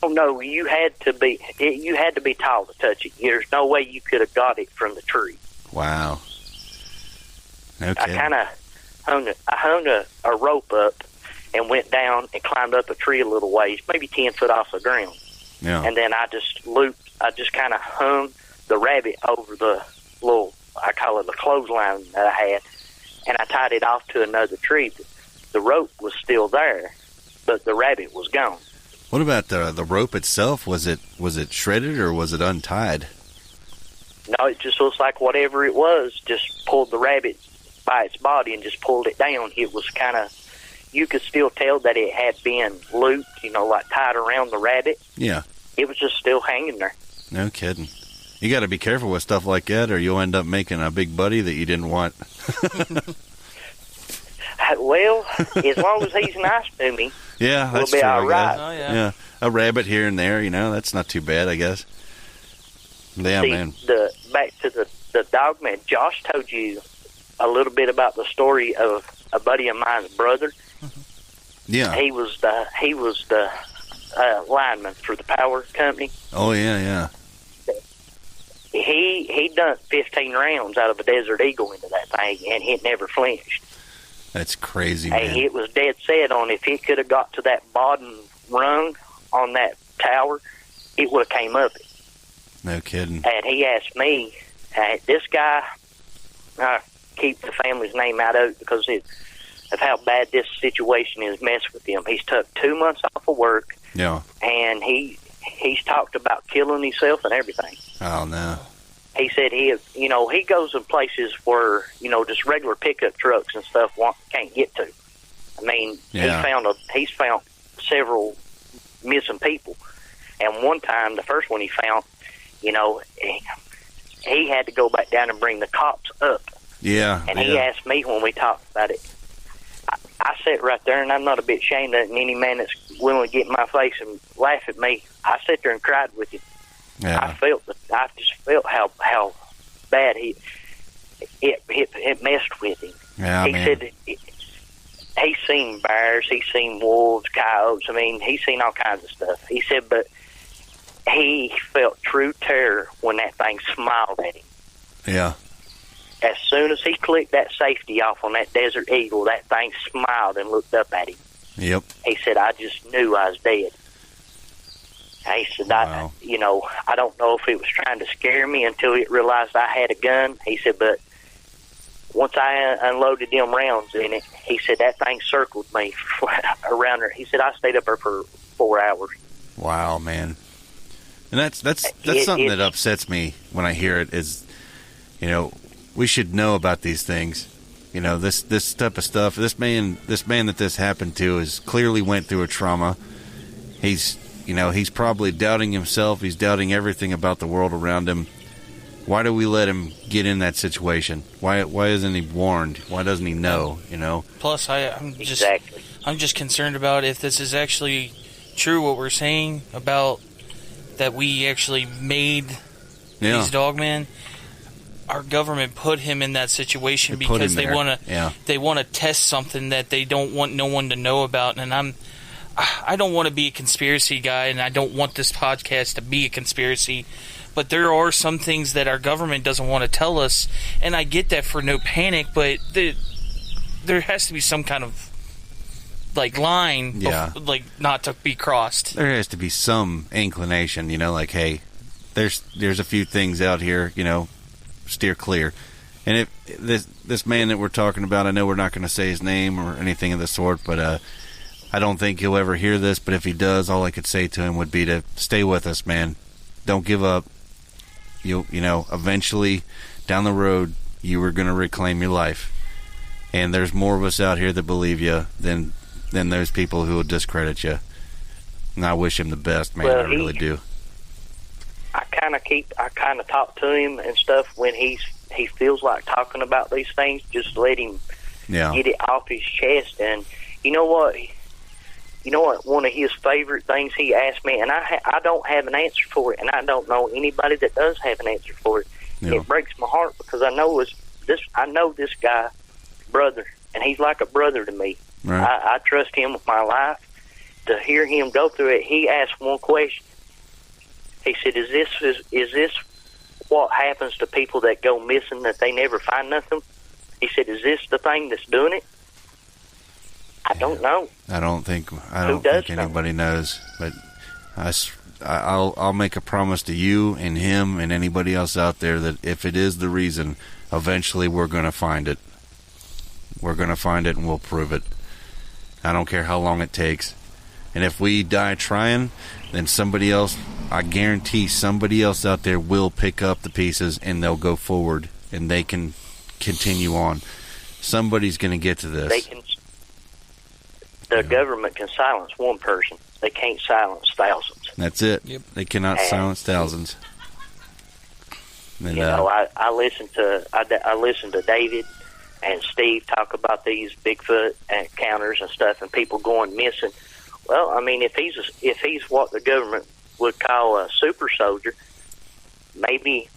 Oh no, you had to be tall to touch it. There's no way you could have got it from the tree. Wow. Okay. I kind of hung a rope up and went down and climbed up a tree a little ways, maybe 10 foot off the ground. Yeah. And then I just kind of hung the rabbit over the little, I call it the clothesline that I had, and I tied it off to another tree. The rope was still there, but the rabbit was gone. What about the rope itself? Was it shredded or was it untied? No, it just looks like whatever it was just pulled the rabbit by its body and just pulled it down. It was kind of, you could still tell that it had been looped, like tied around the rabbit. Yeah. It was just still hanging there. No kidding. You got to be careful with stuff like that, or you'll end up making a big buddy that you didn't want. Well, as long as he's nice to me, yeah, that's we'll be true, all right. Oh, yeah. Yeah, a rabbit here and there, that's not too bad, I guess. Yeah, See, man. Back to the dog man, Josh told you a little bit about the story of a buddy of mine's brother. Yeah. He was the lineman for the power company. Oh, yeah. He done 15 rounds out of a Desert Eagle into that thing, and he never flinched. That's crazy, man. And it was dead set on if he could have got to that bottom rung on that tower, it would have came up it. No kidding. And he asked me, this guy, I keep the family's name out of it because of how bad this situation is messed with him. He's took 2 months off of work. Yeah. And he's talked about killing himself and everything. Oh, no. He said he goes in places where, just regular pickup trucks and stuff can't get to. I mean, yeah. he's found several missing people. And one time, the first one he found, he had to go back down and bring the cops up. Yeah. And he asked me when we talked about it. I sat right there, and I'm not a bit ashamed of it, and any man that's willing to get in my face and laugh at me, I sat there and cried with him. Yeah. I just felt how bad it messed with him. Yeah, he said he's seen bears, he's seen wolves, coyotes. I mean, he's seen all kinds of stuff. He said, but he felt true terror when that thing smiled at him. Yeah. As soon as he clicked that safety off on that Desert Eagle, that thing smiled and looked up at him. Yep. He said, I just knew I was dead. He said, wow. I don't know if it was trying to scare me until it realized I had a gun. He said, but once I unloaded them rounds in it, he said, that thing circled me around her. He said, I stayed up there for 4 hours. Wow, man. And that's something that upsets me when I hear it is, we should know about these things. This type of stuff. This man that this happened to is clearly went through a trauma. He's probably doubting himself. He's doubting everything about the world around him. Why do we let him get in that situation? Why isn't he warned? Why doesn't he know? Plus, I'm just concerned about if this is actually true. What we're saying about that we actually made these dogmen. Our government put him in that situation because they want to test something that they don't want no one to know about. And I don't want to be a conspiracy guy, and I don't want this podcast to be a conspiracy, but there are some things that our government doesn't want to tell us, and I get that for no panic, but there has to be some kind of line not to be crossed. There has to be some inclination, hey, there's a few things out here, steer clear. And if this man that we're talking about, I know we're not going to say his name or anything of the sort, but I don't think he'll ever hear this, but if he does, all I could say to him would be to stay with us, man. Don't give up. Eventually, down the road, you are going to reclaim your life. And there's more of us out here that believe you than those people who will discredit you. And I wish him the best, man. I really do. I kind of talk to him and stuff when he feels like talking about these things. Just let him get it off his chest. And you know what? One of his favorite things he asked me, and I don't have an answer for it, and I don't know anybody that does have an answer for it. Yeah. It breaks my heart because I know this guy, brother, and he's like a brother to me. Right. I trust him with my life. To hear him go through it, he asked one question. He said, "Is this what happens to people that go missing, that they never find nothing?" He said, "Is this the thing that's doing it?" I don't know. I don't think anybody knows, but I'll make a promise to you and him and anybody else out there that if it is the reason, eventually we're going to find it. We're going to find it and we'll prove it. I don't care how long it takes. And if we die trying, then somebody else, I guarantee somebody else out there will pick up the pieces and they'll go forward and they can continue on. Somebody's going to get to this. The government can silence one person. They can't silence thousands. That's it. Yep. They cannot silence thousands. And, I listened to David and Steve talk about these Bigfoot encounters and stuff, and people going missing. Well, I mean, if he's what the government would call a super soldier, maybe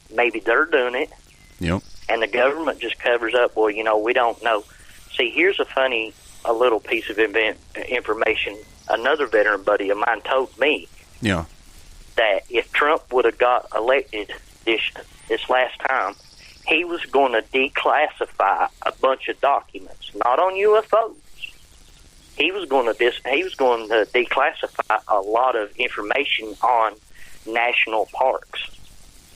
they're doing it. Yep. And the government just covers up. Well, we don't know. See, here's a little piece of information. Another veteran buddy of mine told me. Yeah. That if Trump would have got elected this last time, he was going to declassify a bunch of documents, not on UFOs. He was going to declassify a lot of information on national parks.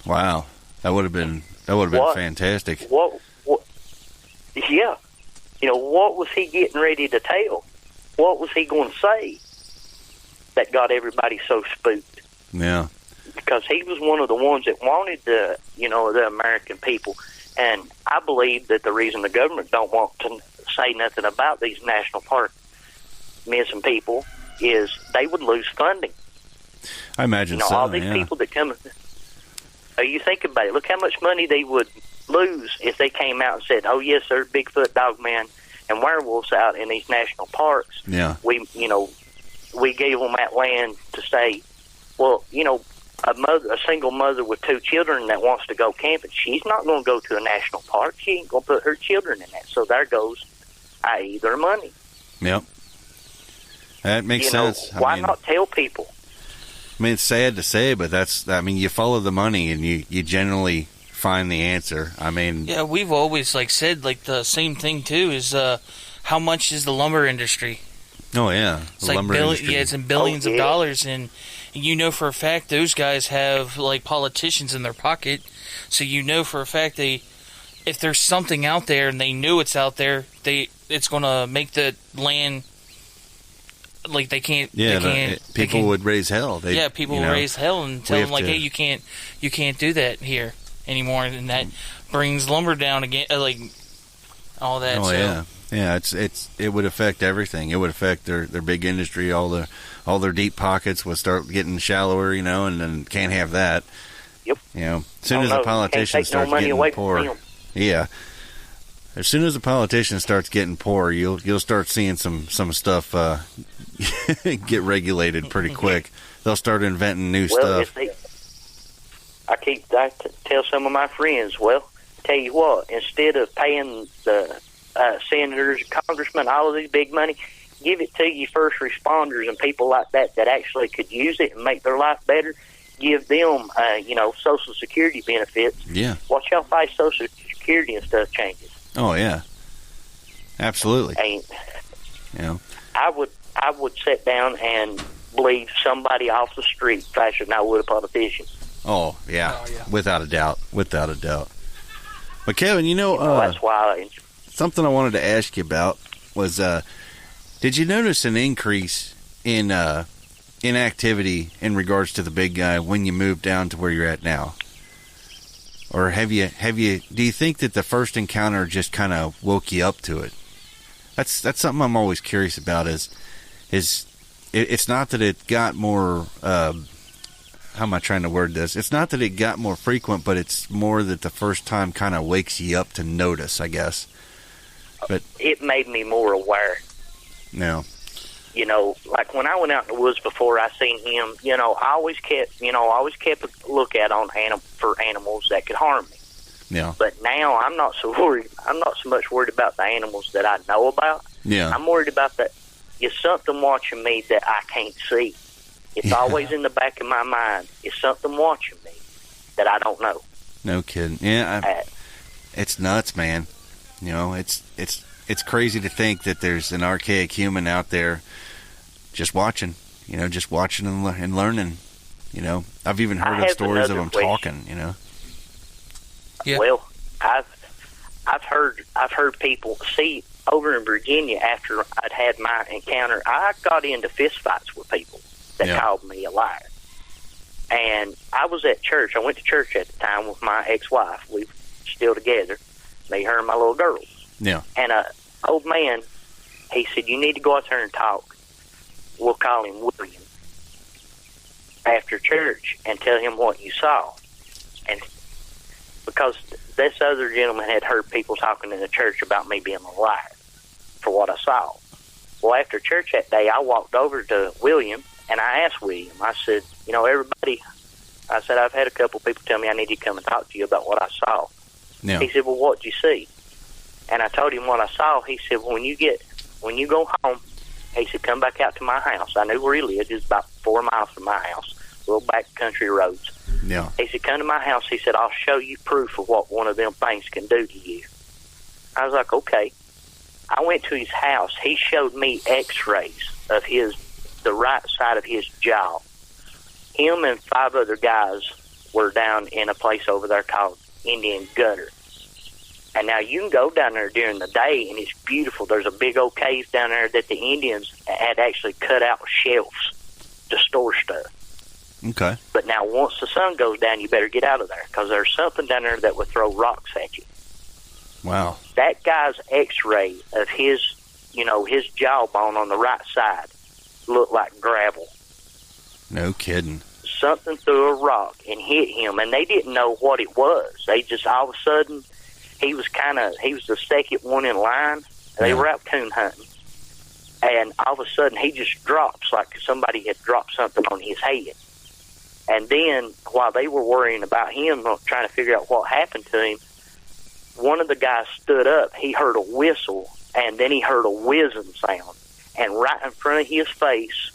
Wow, that would have been fantastic. What? Yeah, what was he getting ready to tell? What was he going to say that got everybody so spooked? Yeah. Because he was one of the ones that wanted the American people. And I believe that the reason the government don't want to say nothing about these national park missing people is they would lose funding. I imagine so, all these people that come... you think about it. Look how much money they would lose if they came out and said, oh, yes, there's Bigfoot, Dogman, and werewolves out in these national parks. Yeah. We gave them that land to say, well, a single mother with 2 children that wants to go camping, she's not going to go to a national park. She ain't going to put her children in that. So there goes, i.e., their money. Yep. That makes sense. Why not tell people? I mean, it's sad to say, but you follow the money and you generally find the answer. I mean... Yeah, we've always, said, the same thing, too, is how much is the lumber industry? Oh, yeah. It's it's in billions of dollars, and for a fact those guys have, politicians in their pocket, so for a fact if there's something out there and they knew it's out there, it's going to make the land... they can't. Yeah, people would raise hell. People would raise hell and tell them hey, you can't do that here anymore, and that brings lumber down again, all that. Oh yeah. It would affect everything. It would affect their big industry. All their deep pockets would start getting shallower, and then can't have that. Yep. As soon as a politician starts getting poor, yeah. As soon as a politician starts getting poor, you'll start seeing some stuff get regulated pretty quick. They'll start inventing new stuff. I tell some of my friends, tell you what, instead of paying the senators, congressmen, all of these big money, give it to your first responders and people like that actually could use it and make their life better. Give them, Social Security benefits. Yeah. Watch how fast Social Security and stuff changes. Oh yeah, absolutely. I would sit down and believe somebody off the street faster than I would a politician. Oh yeah, without a doubt. But Kevin, that's why something I wanted to ask you about was, did you notice an increase in activity in regards to the big guy when you moved down to where you're at now? Or do you think that the first encounter just kind of woke you up to it? That's something I'm always curious about is it's not that it got more, how am I trying to word this? It's not that it got more frequent, but it's more that the first time kind of wakes you up to notice, I guess. But it made me more aware. No. Like when I went out in the woods before I seen him, I always kept a lookout on for animals that could harm me. Yeah. But now I'm not so worried. I'm not so much worried about the animals that I know about. Yeah. I'm worried about that. It's something watching me that I can't see. It's always in the back of my mind. It's something watching me that I don't know. No kidding. Yeah. It's nuts, man. It's crazy to think that there's an archaic human out there just watching, and learning. I've even heard of stories of them talking, Yeah. Well, I've heard people see over in Virginia, after I'd had my encounter, I got into fist fights with people that called me a liar. And I was at church. I went to church at the time with my ex-wife. We were still together, me, her, and my little girl. Yeah. And an old man, he said, you need to go out there and talk. We'll call him William after church and tell him what you saw. And because this other gentleman had heard people talking in the church about me being a liar for what I saw. Well, after church that day, I walked over to William, and I asked William, I said, you know, everybody, I said, I've had a couple people tell me I need to come and talk to you about what I saw. Yeah. He said, well, what'd you see? And I told him what I saw. He said, well, when you go home, he said, come back out to my house. I knew where he lived. It was about 4 miles from my house, little back country roads. Yeah. He said, come to my house. He said, I'll show you proof of what one of them things can do to you. I was like, okay. I went to his house. He showed me x-rays of the right side of his jaw. Him and 5 other guys were down in a place over there called Indian Gutter. And now you can go down there during the day, and it's beautiful. There's a big old cave down there that the Indians had actually cut out shelves to store stuff. Okay. But now once the sun goes down, you better get out of there, because there's something down there that would throw rocks at you. Wow. That guy's x-ray of his jawbone on the right side looked like gravel. No kidding. Something threw a rock and hit him, and they didn't know what it was. They just, all of a sudden, he was the second one in line. They were out coon hunting. And all of a sudden, he just drops like somebody had dropped something on his head. And then, while they were worrying about him, trying to figure out what happened to him, one of the guys stood up. He heard a whistle, and then he heard a whizzing sound. And right in front of his face,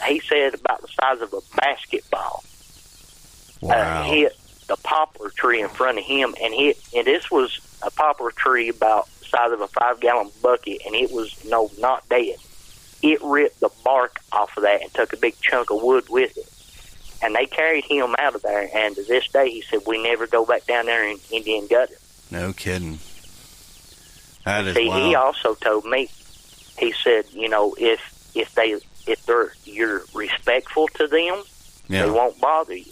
he said about the size of a basketball, hit the poplar tree in front of him, and this was a poplar tree about the size of a 5-gallon bucket, and it was not dead. It ripped the bark off of that and took a big chunk of wood with it. And they carried him out of there, and to this day, he said, we never go back down there in Indian Gutter. No kidding. That is See, wild. he also told me, he said, you know, if you're respectful to them, they won't bother you.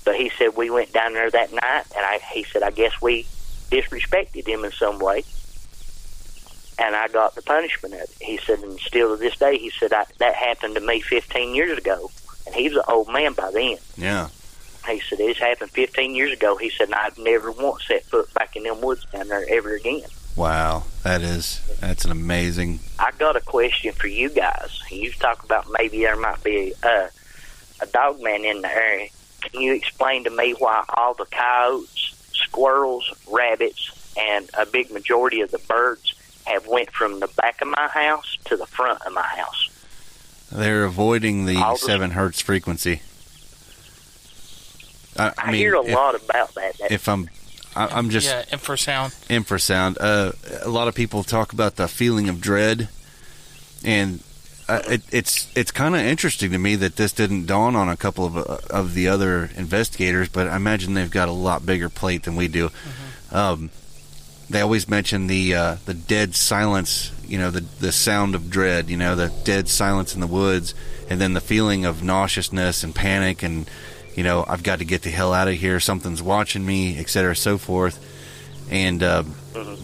But he said, we went down there that night, and he said, I guess we disrespected him in some way, and I got the punishment of it. He said, and still to this day, he said, that happened to me 15 years ago, and he was an old man by then. Yeah. He said, this happened 15 years ago. He said, and I've never once set foot back in them woods down there ever again. Wow. That's an amazing... I got a question for you guys. You talk about maybe there might be a dog man in the area. Can you explain to me why all the coyotes, squirrels, rabbits, and a big majority of the birds have went from the back of my house to the front of my house? They're avoiding the 7 hertz frequency. I mean, hear a lot about that. I'm just... Yeah, infrasound. Infrasound. A lot of people talk about the feeling of dread, and it's kind of interesting to me that this didn't dawn on a couple of the other investigators, but I imagine they've got a lot bigger plate than we do. Mm-hmm. They always mention the dead silence, the sound of dread, the dead silence in the woods, and then the feeling of nauseousness and panic and, I've got to get the hell out of here, something's watching me, etc., so forth. And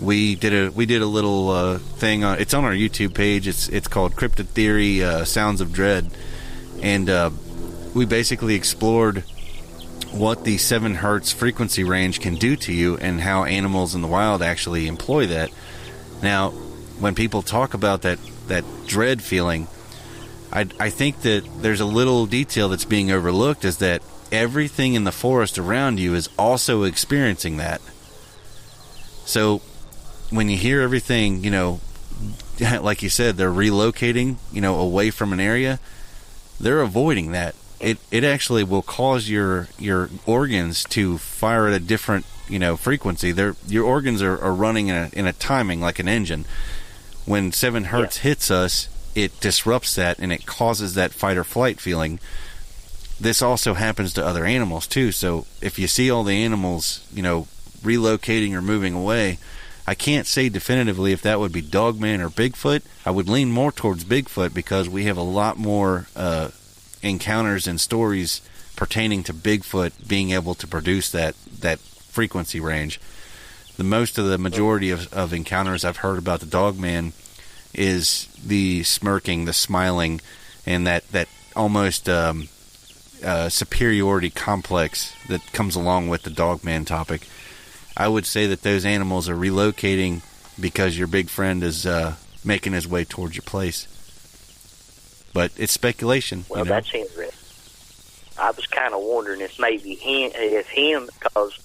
we did a little thing on, it's on our YouTube page. It's called Cryptid Theory Sounds of Dread, and we basically explored what the 7 hertz frequency range can do to you and how animals in the wild actually employ that. Now, when people talk about that dread feeling, I think that there's a little detail that's being overlooked, is that everything in the forest around you is also experiencing that. So when you hear everything, like you said, they're relocating, away from an area, they're avoiding that. It actually will cause your organs to fire at a different, frequency. Your organs are running in a timing like an engine. When 7 hertz hits us, it disrupts that and it causes that fight or flight feeling. This also happens to other animals too. So if you see all the animals, relocating or moving away, I can't say definitively if that would be Dogman or Bigfoot. I would lean more towards Bigfoot because we have a lot more encounters and stories pertaining to Bigfoot being able to produce that frequency range. The majority of encounters I've heard about the Dogman is the smirking, the smiling, and that almost superiority complex that comes along with the Dogman topic. I would say that those animals are relocating because your big friend is making his way towards your place. But it's speculation. Well, that's interesting. I was kind of wondering if maybe him, because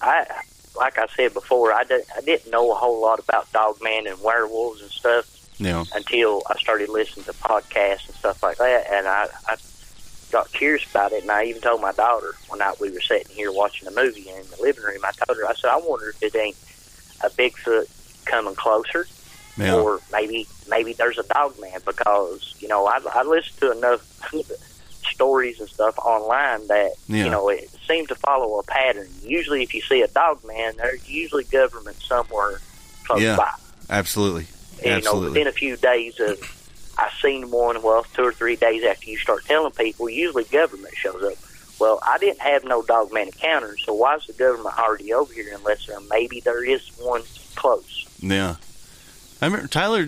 like I said before, I didn't know a whole lot about Dogman and werewolves and stuff until I started listening to podcasts and stuff like that, and I got curious about it, and I even told my daughter one night we were sitting here watching a movie in the living room. I told her, I said, I wonder if it ain't a Bigfoot coming closer, or maybe there's a Dogman, because I listened to enough stories and stuff online that it seemed to follow a pattern. Usually, if you see a Dogman, there's usually government somewhere close by. Absolutely. And, within a few days of I seen one, 2 or 3 days after you start telling people, usually government shows up. Well, I didn't have no Dogman encounter, so why is the government already over here unless maybe there is one close? Yeah. I remember, Tyler,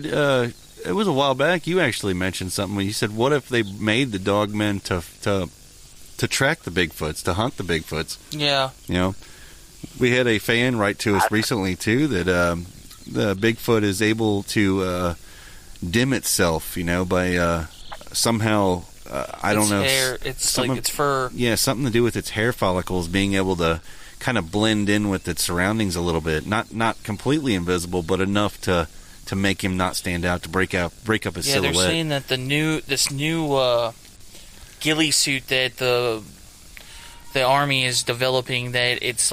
it was a while back, you actually mentioned something when you said, what if they made the Dogmen to track the Bigfoots, to hunt the Bigfoots? Yeah. We had a fan write to us recently, too, that the Bigfoot is able to dim itself, by somehow, I don't know. Hair, it's like its fur. Yeah, something to do with its hair follicles being able to kind of blend in with its surroundings a little bit. Not completely invisible, but enough to make him not stand out, to break up his silhouette. Yeah, they're saying that this new ghillie suit that the army is developing, that it's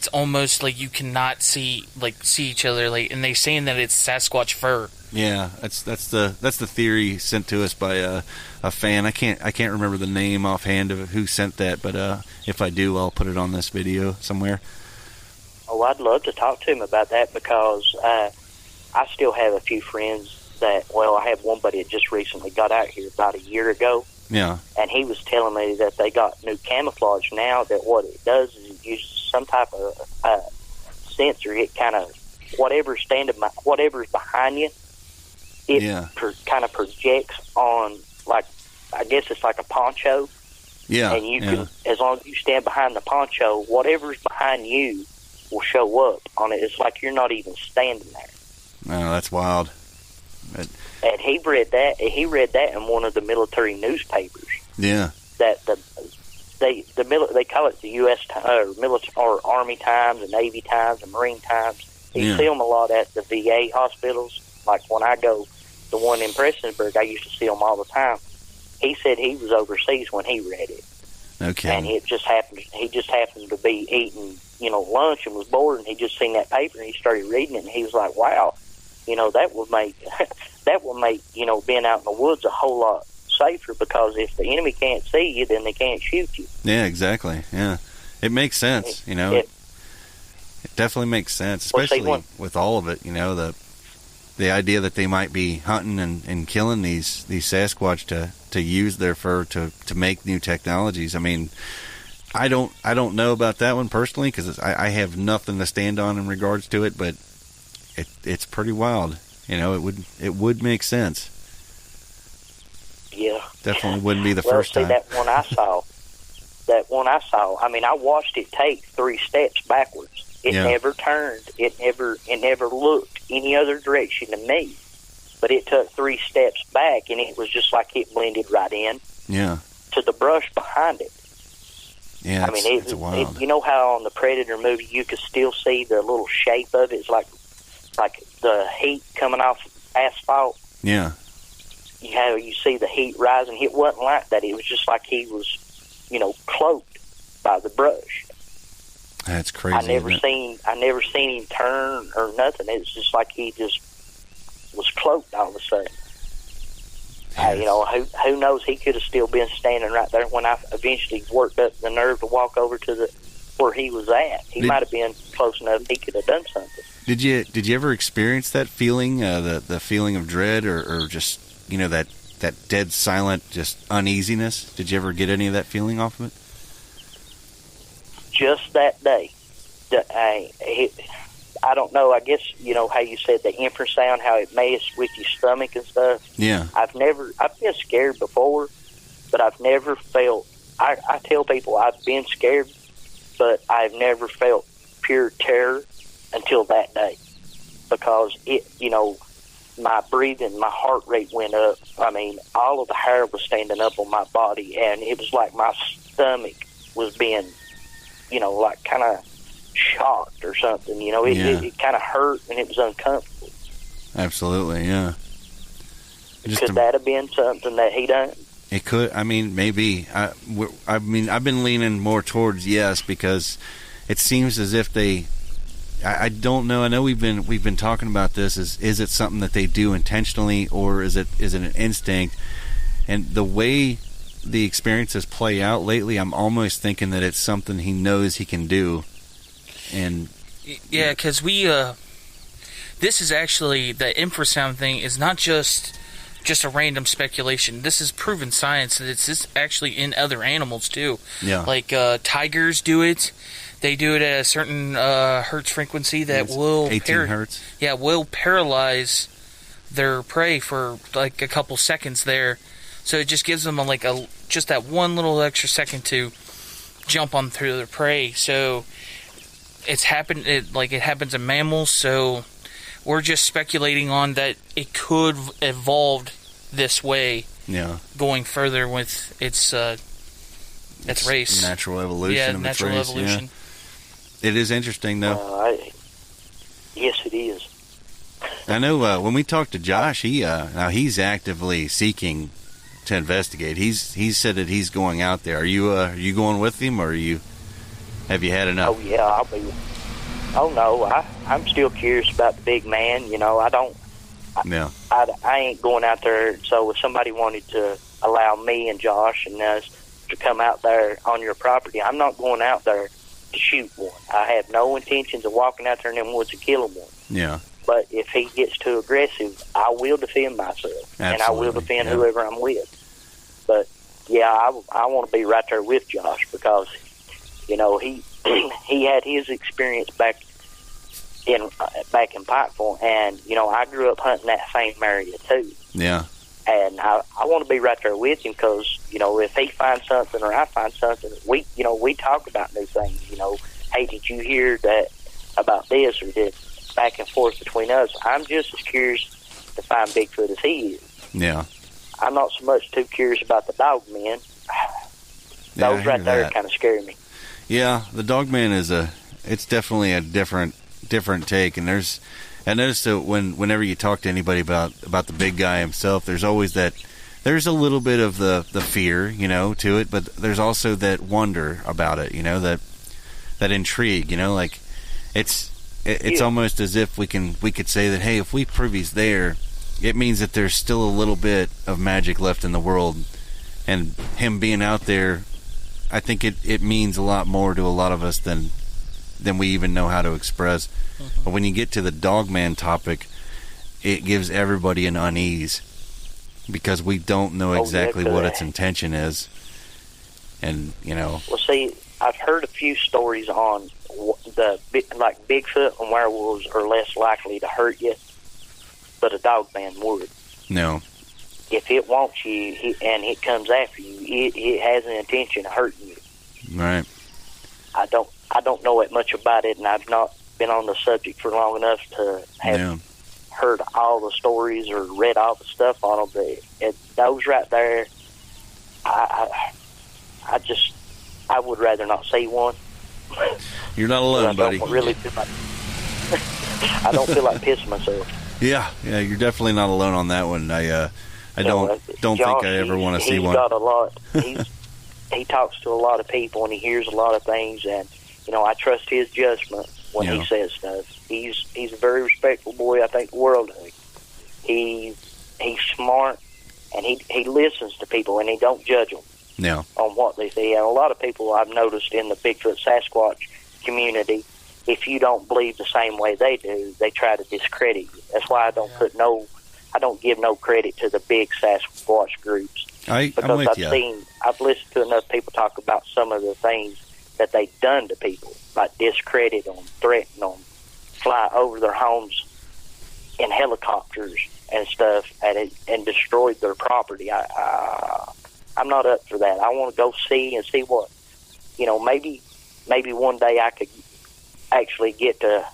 almost like you cannot see each other, and they're saying that it's Sasquatch fur. Yeah, that's the theory sent to us by a fan. I can't remember the name offhand of who sent that, but if I do, I'll put it on this video somewhere. Oh, I'd love to talk to him about that, because I still have a few friends that, I have one buddy that just recently got out here about a year ago. Yeah. And he was telling me that they got new camouflage now, that what it does is it uses some type of sensor. It kind of, whatever's behind you, it kind of projects on, I guess it's like a poncho. Yeah. And you can, as long as you stand behind the poncho, whatever's behind you will show up on it. It's like you're not even standing there. Oh, that's wild. And he read that in one of the military newspapers. Yeah. That they call it the U.S. Military or Army Times and Navy Times and Marine Times. You see them a lot at the VA hospitals. Like when I go, the one in Prestonsburg, I used to see them all the time. He said he was overseas when he read it. Okay. And he just happened to be eating, lunch, and was bored, and he just seen that paper and he started reading it, and he was like, "Wow, that would make being out in the woods a whole lot safer, because if the enemy can't see you, then they can't shoot you." Yeah, exactly. Yeah, it makes sense. It definitely makes sense, especially with all of it. The idea that they might be hunting and killing these Sasquatch to use their fur to make new technologies. I mean, I don't know about that one personally, because I have nothing to stand on in regards to it, but it's pretty wild. It would make sense. Yeah, definitely wouldn't be the first time. That one I saw. I mean, I watched it take 3 steps backwards. It never turned. It never looked any other direction to me. But it took 3 steps back, and it was just like it blended right in. Yeah. To the brush behind it. Yeah, it's wild. You know how on the Predator movie you could still see the little shape of it? It's like the heat coming off asphalt. Yeah. You see the heat rising. It wasn't like that. It was just like he was, cloaked by the brush. That's crazy. I never seen him turn or nothing. It was just like he just was cloaked all of a sudden. Yes. Who knows? He could have still been standing right there when I eventually worked up the nerve to walk over to the where he was at. He might have been close enough he could have done something. Did you ever experience that feeling, the feeling of dread, or just that dead silent just uneasiness? Did you ever get any of that feeling off of it? Just that day, I don't know. I guess how you said the infrasound, how it messed with your stomach and stuff. Yeah. I've been scared before, but I've never felt. I tell people I've been scared, but I've never felt pure terror until that day, because my breathing, my heart rate went up. I mean, all of the hair was standing up on my body, and it was like my stomach was being, like kind of shocked or something. It kind of hurt and it was uncomfortable. Absolutely, yeah. Could that have been something that he done? It could. I mean, maybe. I've been leaning more towards yes, because it seems as if they. I don't know. I know we've been talking about this. Is it something that they do intentionally, or is it an instinct? And the way the experiences play out lately, I'm almost thinking that it's something he knows he can do. And yeah, because this is actually, the infrasound thing is not just a random speculation. This is proven science, and it's actually in other animals too. Yeah, like tigers do it. They do it at a certain hertz frequency that will 18 hertz. Yeah, will paralyze their prey for like a couple seconds there. So it just gives them just that one little extra second to jump on through their prey. So it happens in mammals. So we're just speculating on that it could evolved this way. Yeah. Going further with its race. Natural evolution. Yeah, of natural its race. evolution. Yeah. It is interesting, though. Yes, it is. I know when we talked to Josh, now he's actively seeking to investigate. He's said that he's going out there. Are you going with him, or have you had enough? Oh yeah, I'll be. Oh no, I'm still curious about the big man. I don't. Yeah. I ain't going out there. So if somebody wanted to allow me and Josh and us to come out there on your property, I'm not going out there to shoot one. I have no intentions of walking out there in them woods and killing one. Yeah. But if he gets too aggressive, I will defend myself. Absolutely. And I will defend whoever I'm with. But yeah, I want to be right there with Josh, because he had his experience back in Pikeville, and I grew up hunting that same area too. Yeah. And I want to be right there with him, because if he finds something or I find something, we talk about new things. Hey, did you hear that about this, or this, back and forth between us? I'm just as curious to find Bigfoot as he is. Yeah. I'm not so much too curious about the dog men. Those right there kind of scare me. Yeah, the Dogman it's definitely a different take, and I noticed that whenever you talk to anybody about the big guy himself, there's always there's a little bit of the fear, to it, but there's also that wonder about it, that intrigue, like it's almost as if we could say that, hey, if we prove he's there, it means that there's still a little bit of magic left in the world, and him being out there, I think it means a lot more to a lot of us than we even know how to express. Mm-hmm. But when you get to the Dogman topic, it gives everybody an unease, because we don't know exactly what its intention is. And, Well, see, I've heard a few stories on like Bigfoot and werewolves are less likely to hurt you, but a Dogman would. No. If it wants you and it comes after you, it has an intention of hurting you. Right. I don't know that much about it, and I've not been on the subject for long enough to have heard all the stories or read all the stuff on them. But those right there, I would rather not see one. You're not alone, buddy. I don't feel like pissing myself. Yeah, you're definitely not alone on that one. I don't Josh, think I ever want to see one. He's got a lot. He talks to a lot of people, and he hears a lot of things, and I trust his judgment when he says stuff. He's a very respectful boy. I think the world of him. He's smart, and he listens to people, and he don't judge them. Yeah. on what they see. And a lot of people I've noticed in the Bigfoot Sasquatch community, if you don't believe the same way they do, they try to discredit you. That's why I don't give no credit to the big Sasquatch groups. I'm Because with you. I've listened to enough people talk about some of the things that they've done to people, like discredit them, threaten them, fly over their homes in helicopters and stuff, and destroyed their property. I'm not up for that. I want to go see what, maybe one day I could actually get to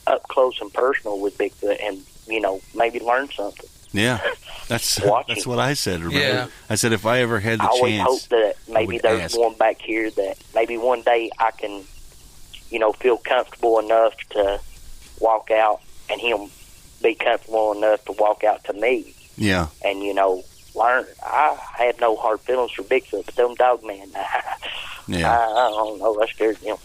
up close and personal with Bigfoot and, maybe learn something. Yeah, that's what I said. Remember? Yeah. I said if I ever had the I always chance, hope that maybe would there's ask. one back here that maybe one day I can, feel comfortable enough to walk out and him be comfortable enough to walk out to me Yeah. and, learn. I had no hard feelings for Bigfoot, but them dog man, Yeah. I don't know, that scared them.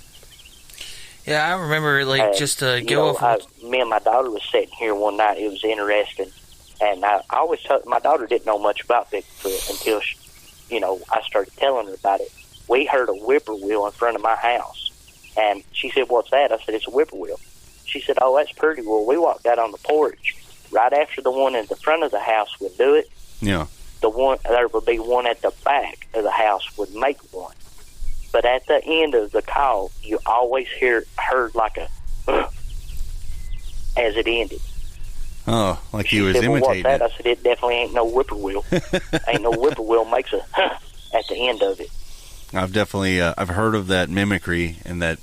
Yeah, I remember, like, And, just to go off. me and my daughter was sitting here one night. It was interesting. And I always told my daughter didn't know much about Bigfoot until, I started telling her about it. We heard a whippoorwill in front of my house. And she said, "What's that?" I said, "It's a whippoorwill." She said, "Oh, that's pretty." Well, we walked out on the porch. Right after the one in the front of the house would do it, Yeah. there would be one at the back of the house would make one. But at the end of the call, you always heard like a as it ended. Oh, like he She was said, "Well, what's imitating that?" it. I said, "It definitely ain't no whippoorwill. Ain't no whippoorwill makes a at the end of it." I've definitely I've heard of that mimicry and that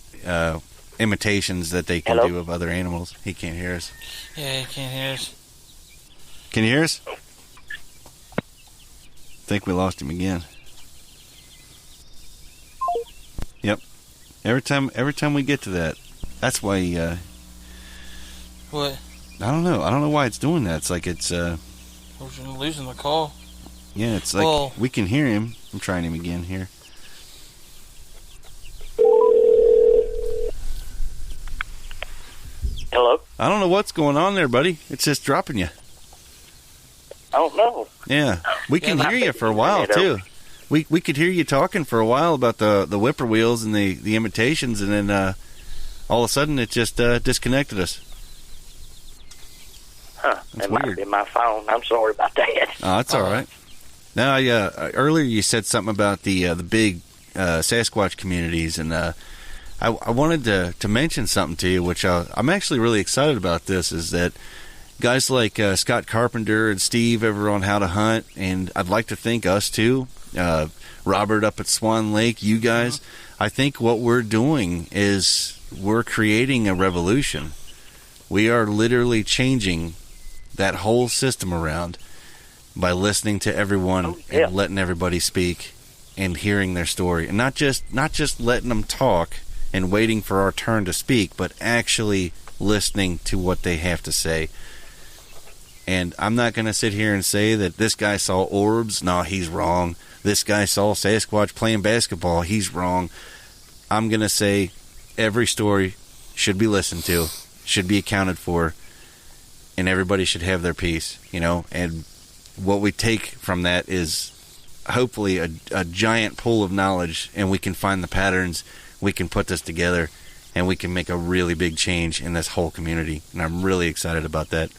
imitations that they can Hello? do of other animals. He can't hear us. Yeah, you can't hear us. Can you hear us? I think we lost him again. Yep. Every time we get to that, that's why. What? I don't know. I don't know why it's doing that. It's like it's We're losing the call. yeah. It's like Well- we can hear him. I'm trying him again here. Hello? I don't know what's going on there, buddy. It's just dropping you. I don't know. Yeah, we can Yeah, hear my you for a while internet too. We could hear you talking for a while about the whippoorwills and the imitations, and then all of a sudden it just disconnected us. Huh. That's It might weird. be my phone. I'm sorry about that. Oh, that's all right. Now, earlier you said something about the big Sasquatch communities, and I wanted to mention something to you, which I'm actually really excited about. This is that guys like Scott Carpenter and Steve over on How to Hunt, and I'd like to think us too, Robert up at Swan Lake, you guys. I think what we're doing is we're creating a revolution. We are literally changing that whole system around by listening to everyone yeah. and letting everybody speak and hearing their story, and not just letting them talk and waiting for our turn to speak, but actually listening to what they have to say. And I'm not going to sit here and say that this guy saw orbs. No, he's wrong. This guy saw Sasquatch playing basketball. He's wrong. I'm going to say every story should be listened to, should be accounted for, and everybody should have their piece, and what we take from that is hopefully a giant pool of knowledge, and we can find the patterns, we can put this together, and we can make a really big change in this whole community, and I'm really excited about that.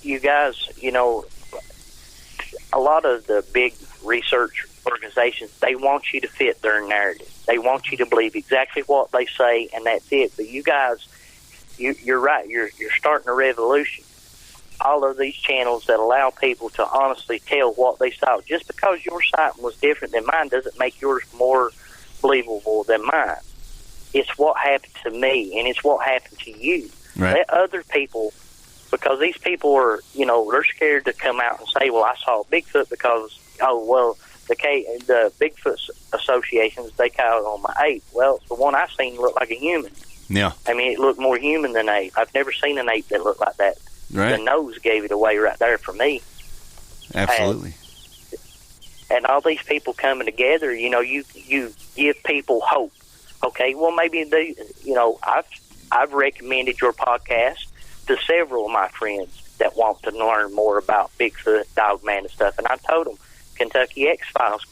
You guys, a lot of the big research organizations, they want you to fit their narrative. They want you to believe exactly what they say, and that's it. But you guys, you're right. You're starting a revolution. All of these channels that allow people to honestly tell what they saw. Just because your sighting was different than mine doesn't make yours more believable than mine. It's what happened to me, and it's what happened to you. Right. Let other people, because these people are, they're scared to come out and say, "Well, I saw Bigfoot," because, the Bigfoot associations, they call it on my ape. Well, the one I seen looked like a human. Yeah. I mean, it looked more human than ape. I've never seen an ape that looked like that. Right. The nose gave it away right there for me. Absolutely. And all these people coming together, you give people hope. Okay, well, maybe I've recommended your podcast to several of my friends that want to learn more about Bigfoot, Dogman, and stuff, and I told them, Kentucky X-Files.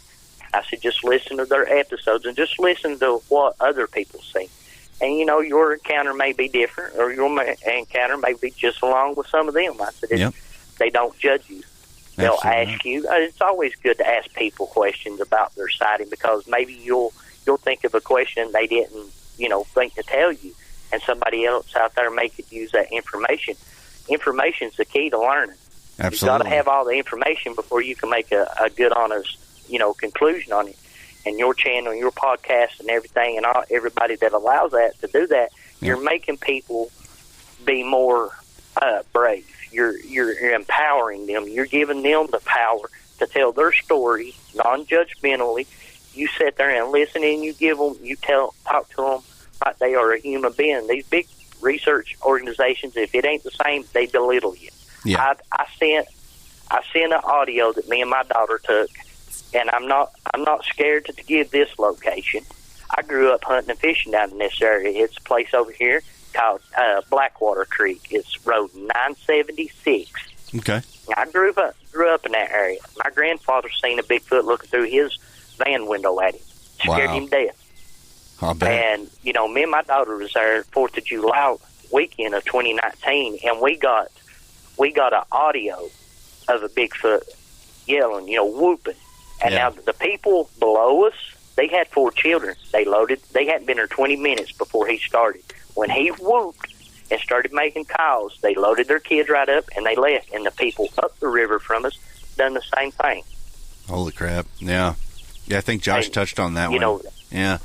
I said, just listen to their episodes and just listen to what other people see. And, you know, your encounter may be different, or your encounter may be just along with some of them. I said, they don't judge you. They'll Absolutely. ask you. It's always good to ask people questions about their sighting, because maybe you'll think of a question they didn't, you know, think to tell you, and somebody else out there may could use that information. Information's the key to learning. Absolutely. You've got to have all the information before you can make a good, honest, you know, conclusion on it. And your channel, your podcast, and everything, and everybody that allows that to do that, you're making people be more brave. You're empowering them. You're giving them the power to tell their story non-judgmentally. You sit there and listen, and you talk to them like they are a human being. These big research organizations, if it ain't the same, they belittle you. Yeah. I sent an audio that me and my daughter took, and I'm not scared to give this location. I grew up hunting and fishing down in this area. It's a place over here called Blackwater Creek. It's Road 976. Okay. I grew up in that area. My grandfather seen a Bigfoot looking through his van window at him. Scared him to death. I'll bet. And, you know, me and my daughter was there 4th of July weekend of 2019, and we got an audio of a Bigfoot yelling, you know, whooping. And now the people below us, they had 4 children. They hadn't been there 20 minutes before he started. When he whooped and started making calls, they loaded their kids right up and they left. And the people up the river from us done the same thing. Holy crap. Yeah. Yeah, I think Josh touched on that one. Know, yeah.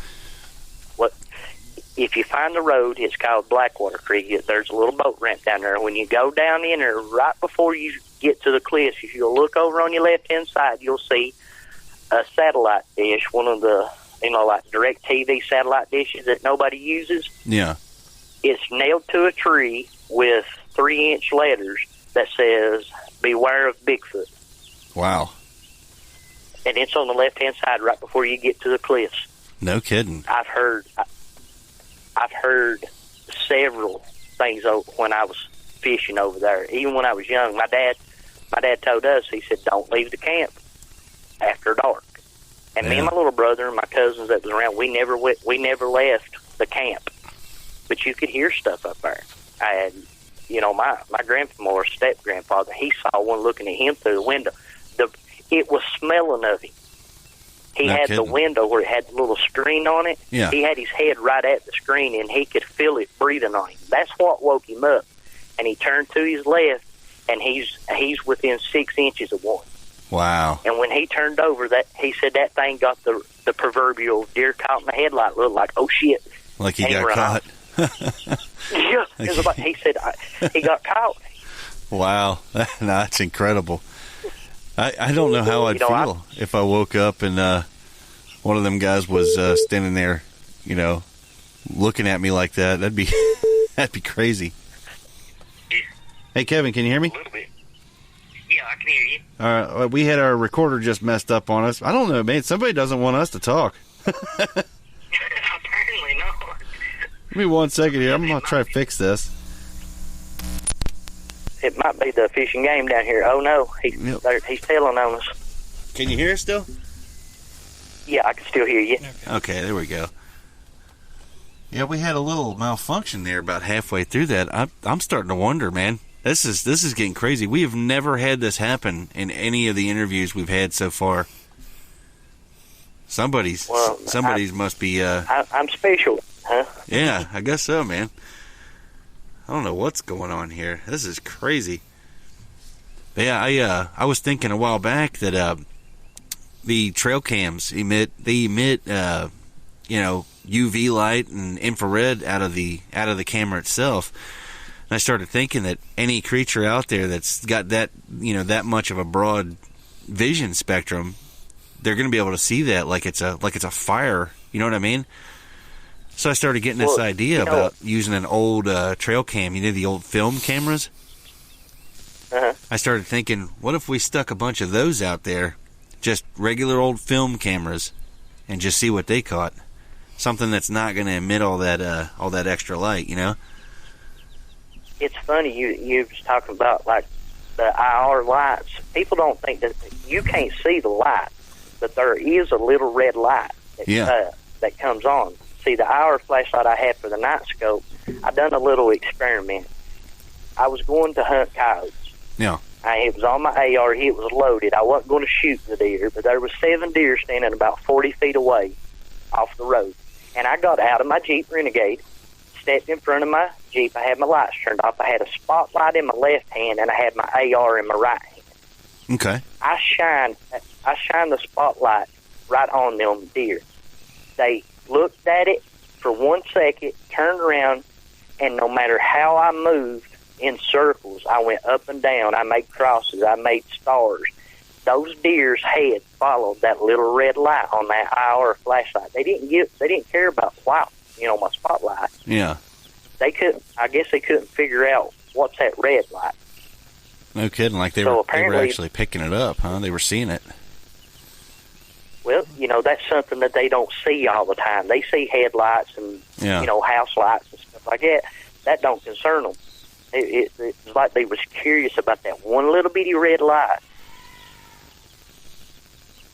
If you find the road, it's called Blackwater Creek. There's a little boat ramp down there. When you go down in there, right before you get to the cliffs, if you'll look over on your left-hand side, you'll see a satellite dish, one of the, you know, like direct TV satellite dishes that nobody uses. Yeah. It's nailed to a tree with 3-inch letters that says, "Beware of Bigfoot." Wow. And it's on the left-hand side right before you get to the cliffs. No kidding. I've heard several things when I was fishing over there. Even when I was young, my dad told us, he said, "Don't leave the camp after dark." And me and my little brother and my cousins that was around, we never left the camp. But you could hear stuff up there. And, you know, my grandfather, or step-grandfather, he saw one looking at him through the window. It was smelling of him. He had the window where it had the little screen on it. Yeah. He had his head right at the screen, and he could feel it breathing on him. That's what woke him up. And he turned to his left, and he's within 6 inches of one. Wow. And when he turned over, he said that thing got the proverbial deer caught in the headlight look, like, oh, shit. Like he got caught. Yeah. He said he got caught. Wow. That's incredible. I don't know how I'd feel if I woke up and one of them guys was standing there, you know, looking at me like that. That'd be crazy. Hey, Kevin, can you hear me? A little bit. Yeah, I can hear you. All right, we had our recorder just messed up on us. I don't know, man. Somebody doesn't want us to talk. Apparently not. Give me 1 second here. I'm going to try to fix this. It might be the fishing game down here. Oh, no. He's telling on us. Can you hear us still? Yeah, I can still hear you. Okay, there we go. Yeah, we had a little malfunction there about halfway through that. I'm starting to wonder, man. This is getting crazy. We have never had this happen in any of the interviews we've had so far. Somebody's must be. I'm special, huh? Yeah, I guess so, man. I don't know what's going on here. This is crazy. But yeah, I was thinking a while back that the trail cams emit you know, UV light and infrared out of the camera itself. And I started thinking that any creature out there that's got that, you know, that much of a broad vision spectrum, they're going to be able to see that like it's a fire. You know what I mean? So I started getting this idea about using an old trail cam. You know, the old film cameras? Uh-huh. I started thinking, what if we stuck a bunch of those out there, just regular old film cameras, and just see what they caught? Something that's not going to emit all that extra light, you know? It's funny you was talking about like the IR lights, people don't think that you can't see the light, but there is a little red light that comes on. See, the IR flashlight I had for the night scope, I done a little experiment. I was going to hunt coyotes. Yeah. It was on my AR. It was loaded. I wasn't going to shoot the deer, but there was 7 deer standing about 40 feet away off the road. And I got out of my Jeep Renegade, stepped in front of my Jeep. I had my lights turned off. I had a spotlight in my left hand, and I had my AR in my right hand. Okay. I shined the spotlight right on them deer. They looked at it for 1 second, turned around, and no matter how I moved in circles, I went up and down, I made crosses, I made stars. Those deer's head followed that little red light on that IR flashlight. They didn't care about my spotlight. Yeah. I guess they couldn't figure out what's that red light. No kidding. Like they were actually picking it up, huh? They were seeing it. Well, that's something that they don't see all the time. They see headlights and, house lights and stuff like that. That don't concern them. It's like they was curious about that one little bitty red light.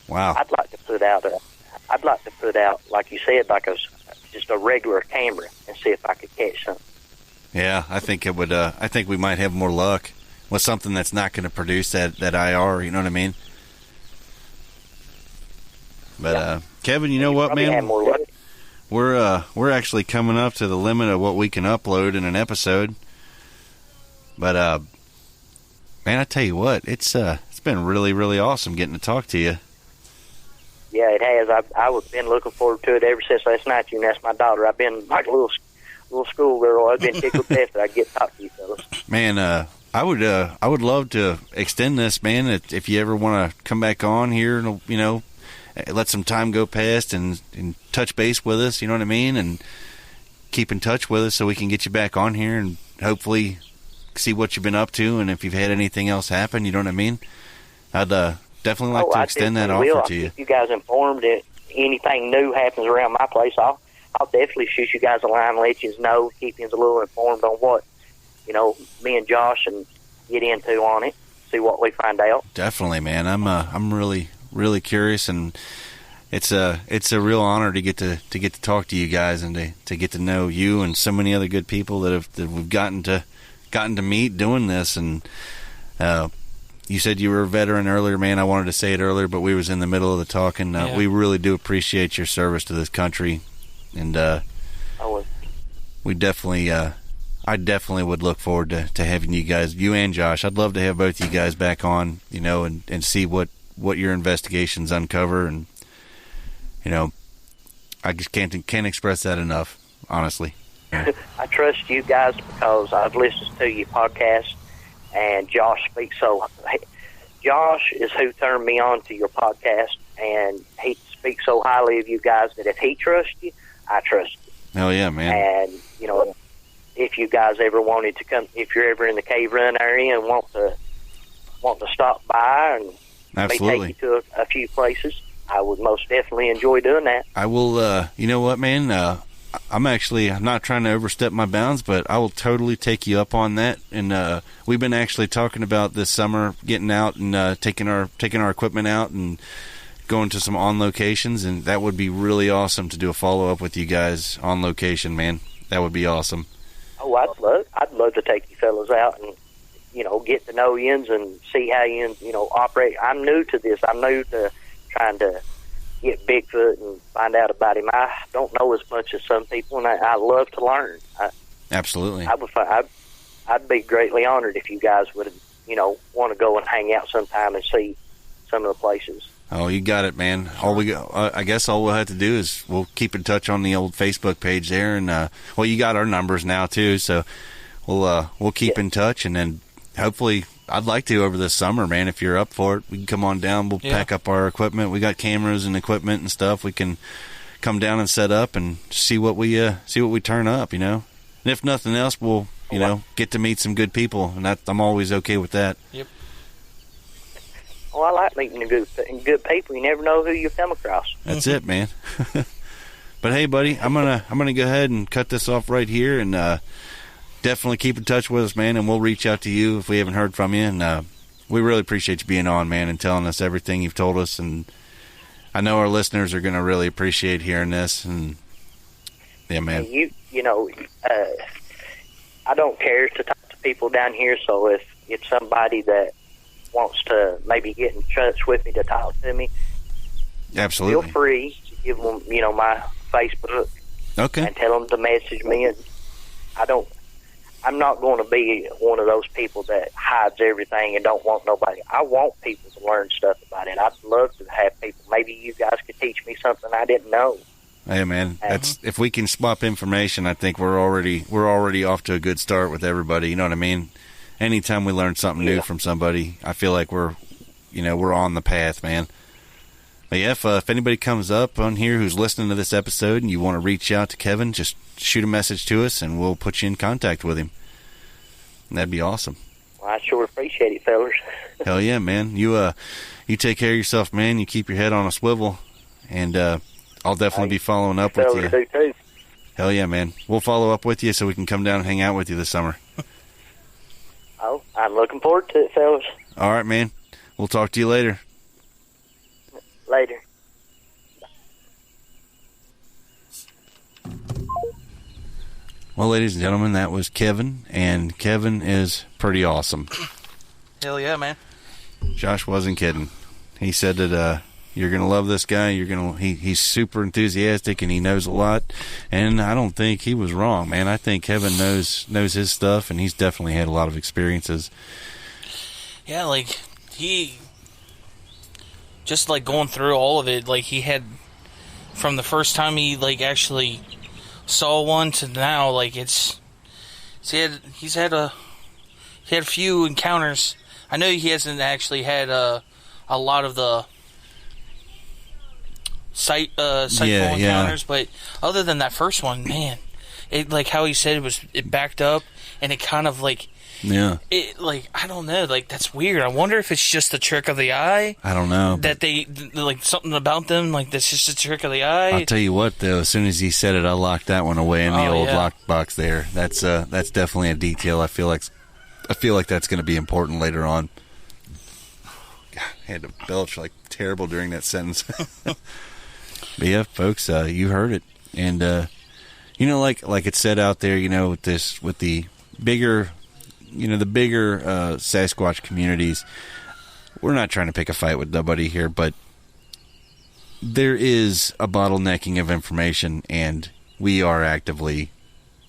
Wow. I'd like to put out, like you said, just a regular camera and see if I could catch something. Yeah, I think it would. I think we might have more luck with something that's not going to produce that IR. You know what I mean? But Kevin, you know what, man? We're actually coming up to the limit of what we can upload in an episode. But man, I tell you what, it's been really, really awesome getting to talk to you. Yeah, it has. I've been looking forward to it ever since last night. You that's my daughter. I've been like a little schoolgirl. I've been tickled to death that I get to talk to you fellas. Man, I would love to extend this, man. If you ever want to come back on here, let some time go past and touch base with us. You know what I mean? And keep in touch with us so we can get you back on here and hopefully see what you've been up to, and if you've had anything else happen, you know what I mean? I'd definitely like to extend that offer to you. I'll keep you guys informed if anything new happens around my place. I'll definitely shoot you guys a line, let you know, keep you a little informed on what, me and Josh and get into on it, see what we find out. Definitely, man. I'm really, really curious, and it's a real honor to get to talk to you guys and to get to know you and so many other good people that we've gotten to meet doing this. And you said you were a veteran earlier, man. I wanted to say it earlier, but we was in the middle of the talk, and we really do appreciate your service to this country. And we definitely, I definitely would look forward to having you guys, you and Josh. I'd love to have both of you guys back on, and see what your investigations uncover. And I just can't express that enough, honestly. I trust you guys because I've listened to your podcast, and Josh speaks Josh is who turned me on to your podcast, and he speaks so highly of you guys that if he trusts you, I trust you. Hell yeah, man. And, if you guys ever wanted to come, if you're ever in the Cave Run area and want to stop by and absolutely take you to a few places, I would most definitely enjoy doing that. I will, you know what, man? I'm not trying to overstep my bounds, but I will totally take you up on that. And we've been actually talking about this summer getting out and taking our equipment out and going to some on locations, and that would be really awesome to do a follow up with you guys on location, man. That would be awesome. Oh, I'd love to take you fellas out and get to know yous and see how you operate. I'm new to this. I'm new to trying to get Bigfoot and find out about him. I don't know as much as some people, and I love to learn. Absolutely. I'd be greatly honored if you guys would, want to go and hang out sometime and see some of the places. Oh, you got it, man. I guess all we'll have to do is we'll keep in touch on the old Facebook page there, and you got our numbers now too, so we'll keep in touch, and then hopefully. I'd like to over this summer, man. If you're up for it, we can come on down. We'll pack up our equipment. We got cameras and equipment and stuff. We can come down and set up and see what we turn up, And if nothing else, we'll get to meet some good people, and I'm always okay with that. Yep. Well, I like meeting good people. You never know who you come across. That's it, man. But hey, buddy, I'm gonna go ahead and cut this off right here, and definitely keep in touch with us, man, and we'll reach out to you if we haven't heard from you. And we really appreciate you being on, man, and telling us everything you've told us. And I know our listeners are going to really appreciate hearing this. And yeah, man. I don't care to talk to people down here, so if it's somebody that wants to maybe get in touch with me to talk to me, absolutely, feel free to give them, my Facebook, okay, and tell them to message me. And I'm not going to be one of those people that hides everything and don't want nobody. I want people to learn stuff about it. I'd love to have people. Maybe you guys could teach me something I didn't know. Hey, man, if we can swap information, I think we're already off to a good start with everybody. You know what I mean? Anytime we learn something new from somebody, I feel like we're on the path, man. But yeah, if anybody comes up on here who's listening to this episode and you want to reach out to Kevin, just shoot a message to us and we'll put you in contact with him. And that'd be awesome. Well, I sure appreciate it, fellas. Hell yeah, man. You take care of yourself, man. You keep your head on a swivel, and I'll definitely be following up with you. Do too. Hell yeah, man. We'll follow up with you so we can come down and hang out with you this summer. Oh, I'm looking forward to it, fellas. All right, man. We'll talk to you later. Later. Well, ladies and gentlemen, that was Kevin, and Kevin is pretty awesome. Hell yeah, man. Josh wasn't kidding. He said that you're going to love this guy. He's super enthusiastic and he knows a lot. And I don't think he was wrong, man. I think Kevin knows his stuff, and he's definitely had a lot of experiences. Yeah, like he just like going through all of it, like he had from the first time he like actually saw one to now, like he's had a few encounters. I know he hasn't actually had a lot of the sightful encounters, but other than that first one, man, it like how he said it backed up and it kind of like it like I don't know, like that's weird. I wonder if it's just a trick of the eye. I don't know that they like something about them like that's just a trick of the eye. I'll tell you what though, as soon as he said it, I locked that one away in the old lockbox there. That's definitely a detail. I feel like that's going to be important later on. God, I had to belch like terrible during that sentence. But yeah, folks, you heard it, and like it said out there, with the bigger Sasquatch communities, we're not trying to pick a fight with nobody here, but there is a bottlenecking of information, and we are actively.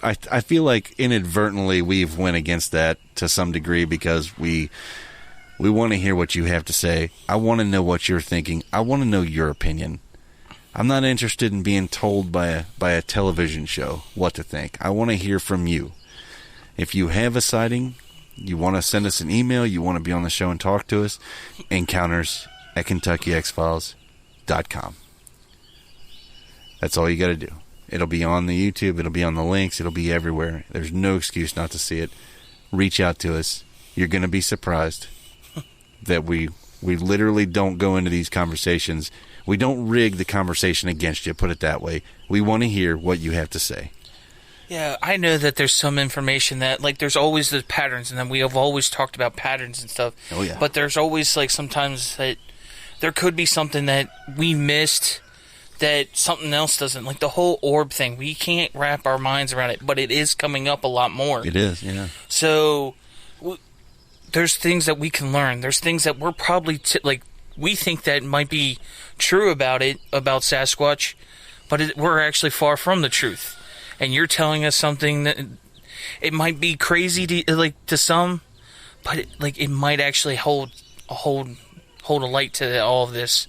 I feel like inadvertently we've went against that to some degree because we want to hear what you have to say. I want to know what you're thinking. I want to know your opinion. I'm not interested in being told by a television show what to think. I want to hear from you. If you have a sighting, you want to send us an email, you want to be on the show and talk to us, encounters@KentuckyXFiles.com. That's all you got to do. It'll be on the YouTube. It'll be on the links. It'll be everywhere. There's no excuse not to see it. Reach out to us. You're going to be surprised that we literally don't go into these conversations. We don't rig the conversation against you, put it that way. We want to hear what you have to say. Yeah, I know that there's some information that, like, there's always the patterns, and then we have always talked about patterns and stuff. Oh, yeah. But there's always, like, sometimes that there could be something that we missed that something else doesn't. Like, the whole orb thing, we can't wrap our minds around it, but it is coming up a lot more. It is, yeah. So, there's things that we can learn. There's things that we're probably, we think that might be true about Sasquatch, but we're actually far from the truth. And you're telling us something that it might be crazy to some, but it might actually hold a light to all of this.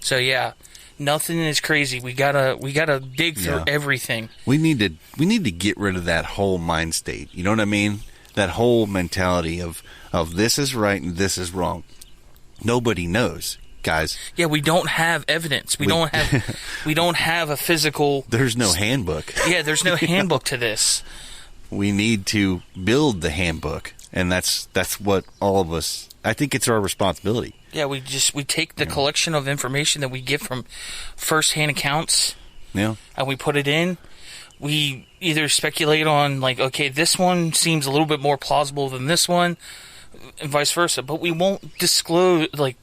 So yeah, nothing is crazy. We gotta dig through everything. We need to get rid of that whole mind state. You know what I mean? That whole mentality of this is right and this is wrong. Nobody knows, guys. Yeah, we don't have evidence. We don't have a physical. There's no handbook. Yeah, there's no handbook to this. We need to build the handbook, and that's what all of us. I think it's our responsibility. Yeah, we take the collection of information that we get from first-hand accounts. Yeah, and we put it in. We either speculate on okay, this one seems a little bit more plausible than this one. and vice versa. But we won't disclose, like,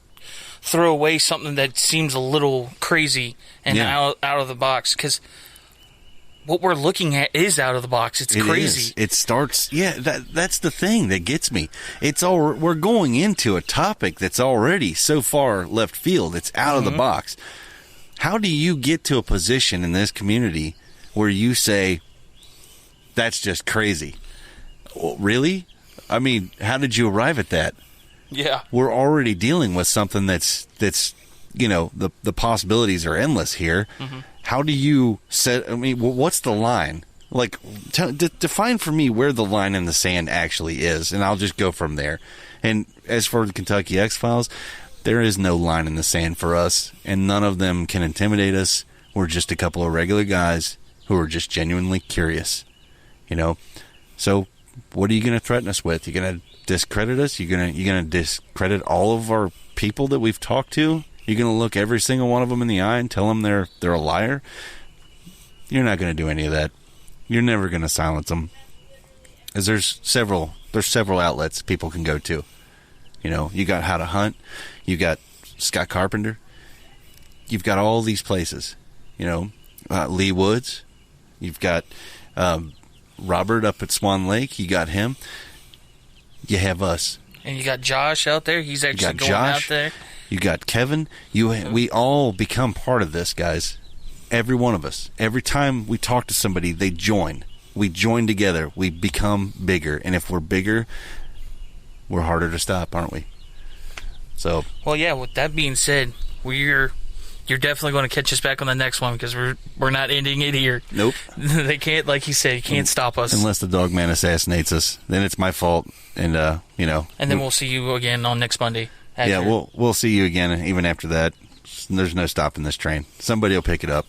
throw away something that seems a little crazy and out of the box, because what we're looking at is out of the box. It's crazy. It starts. Yeah, that's the thing that gets me. We're going into a topic that's already so far left field. It's out of the box. How do you get to a position in this community where you say, that's just crazy? Well, really? I mean, how did you arrive at that? Yeah. We're already dealing with something that's the possibilities are endless here. How do you set, I mean, what's the line? Like, define for me where the line in the sand actually is, and I'll just go from there. And as for the Kentucky X-Files, there is no line in the sand for us, and none of them can intimidate us. We're just a couple of regular guys who are just genuinely curious, So what are you going to threaten us with? You going to discredit us? You going to discredit all of our people that we've talked to? You're going to look every single one of them in the eye and tell them they're a liar? You're not going to do any of that. You're never going to silence them. Because there's several outlets people can go to. You got How to Hunt. You got Scott Carpenter. You've got all these places. Lee Woods. You've got Robert up at Swan Lake. You got him. You have us. And you got Josh out there. He's actually going out there. You got Kevin. We all become part of this, guys. Every one of us. Every time we talk to somebody, they join. We join together. We become bigger. And if we're bigger, we're harder to stop, aren't we? So. Well, yeah. With that being said, you're definitely going to catch us back on the next one, because we're not ending it here. Nope. They can't, like you said, can't stop us unless the dog man assassinates us. Then it's my fault, and And then we'll see you again on next Monday. Yeah, we'll see you again even after that. There's no stopping this train. Somebody will pick it up.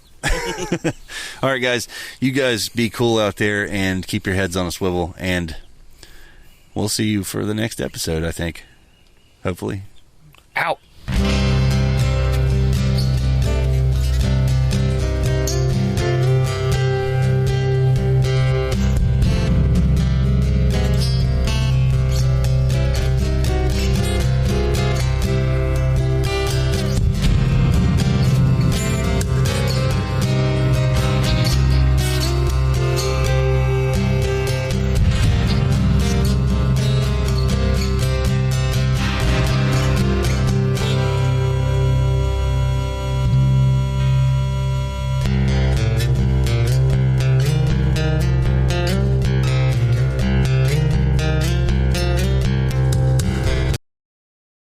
All right, guys. You guys be cool out there and keep your heads on a swivel, and we'll see you for the next episode, I think. Hopefully. Out.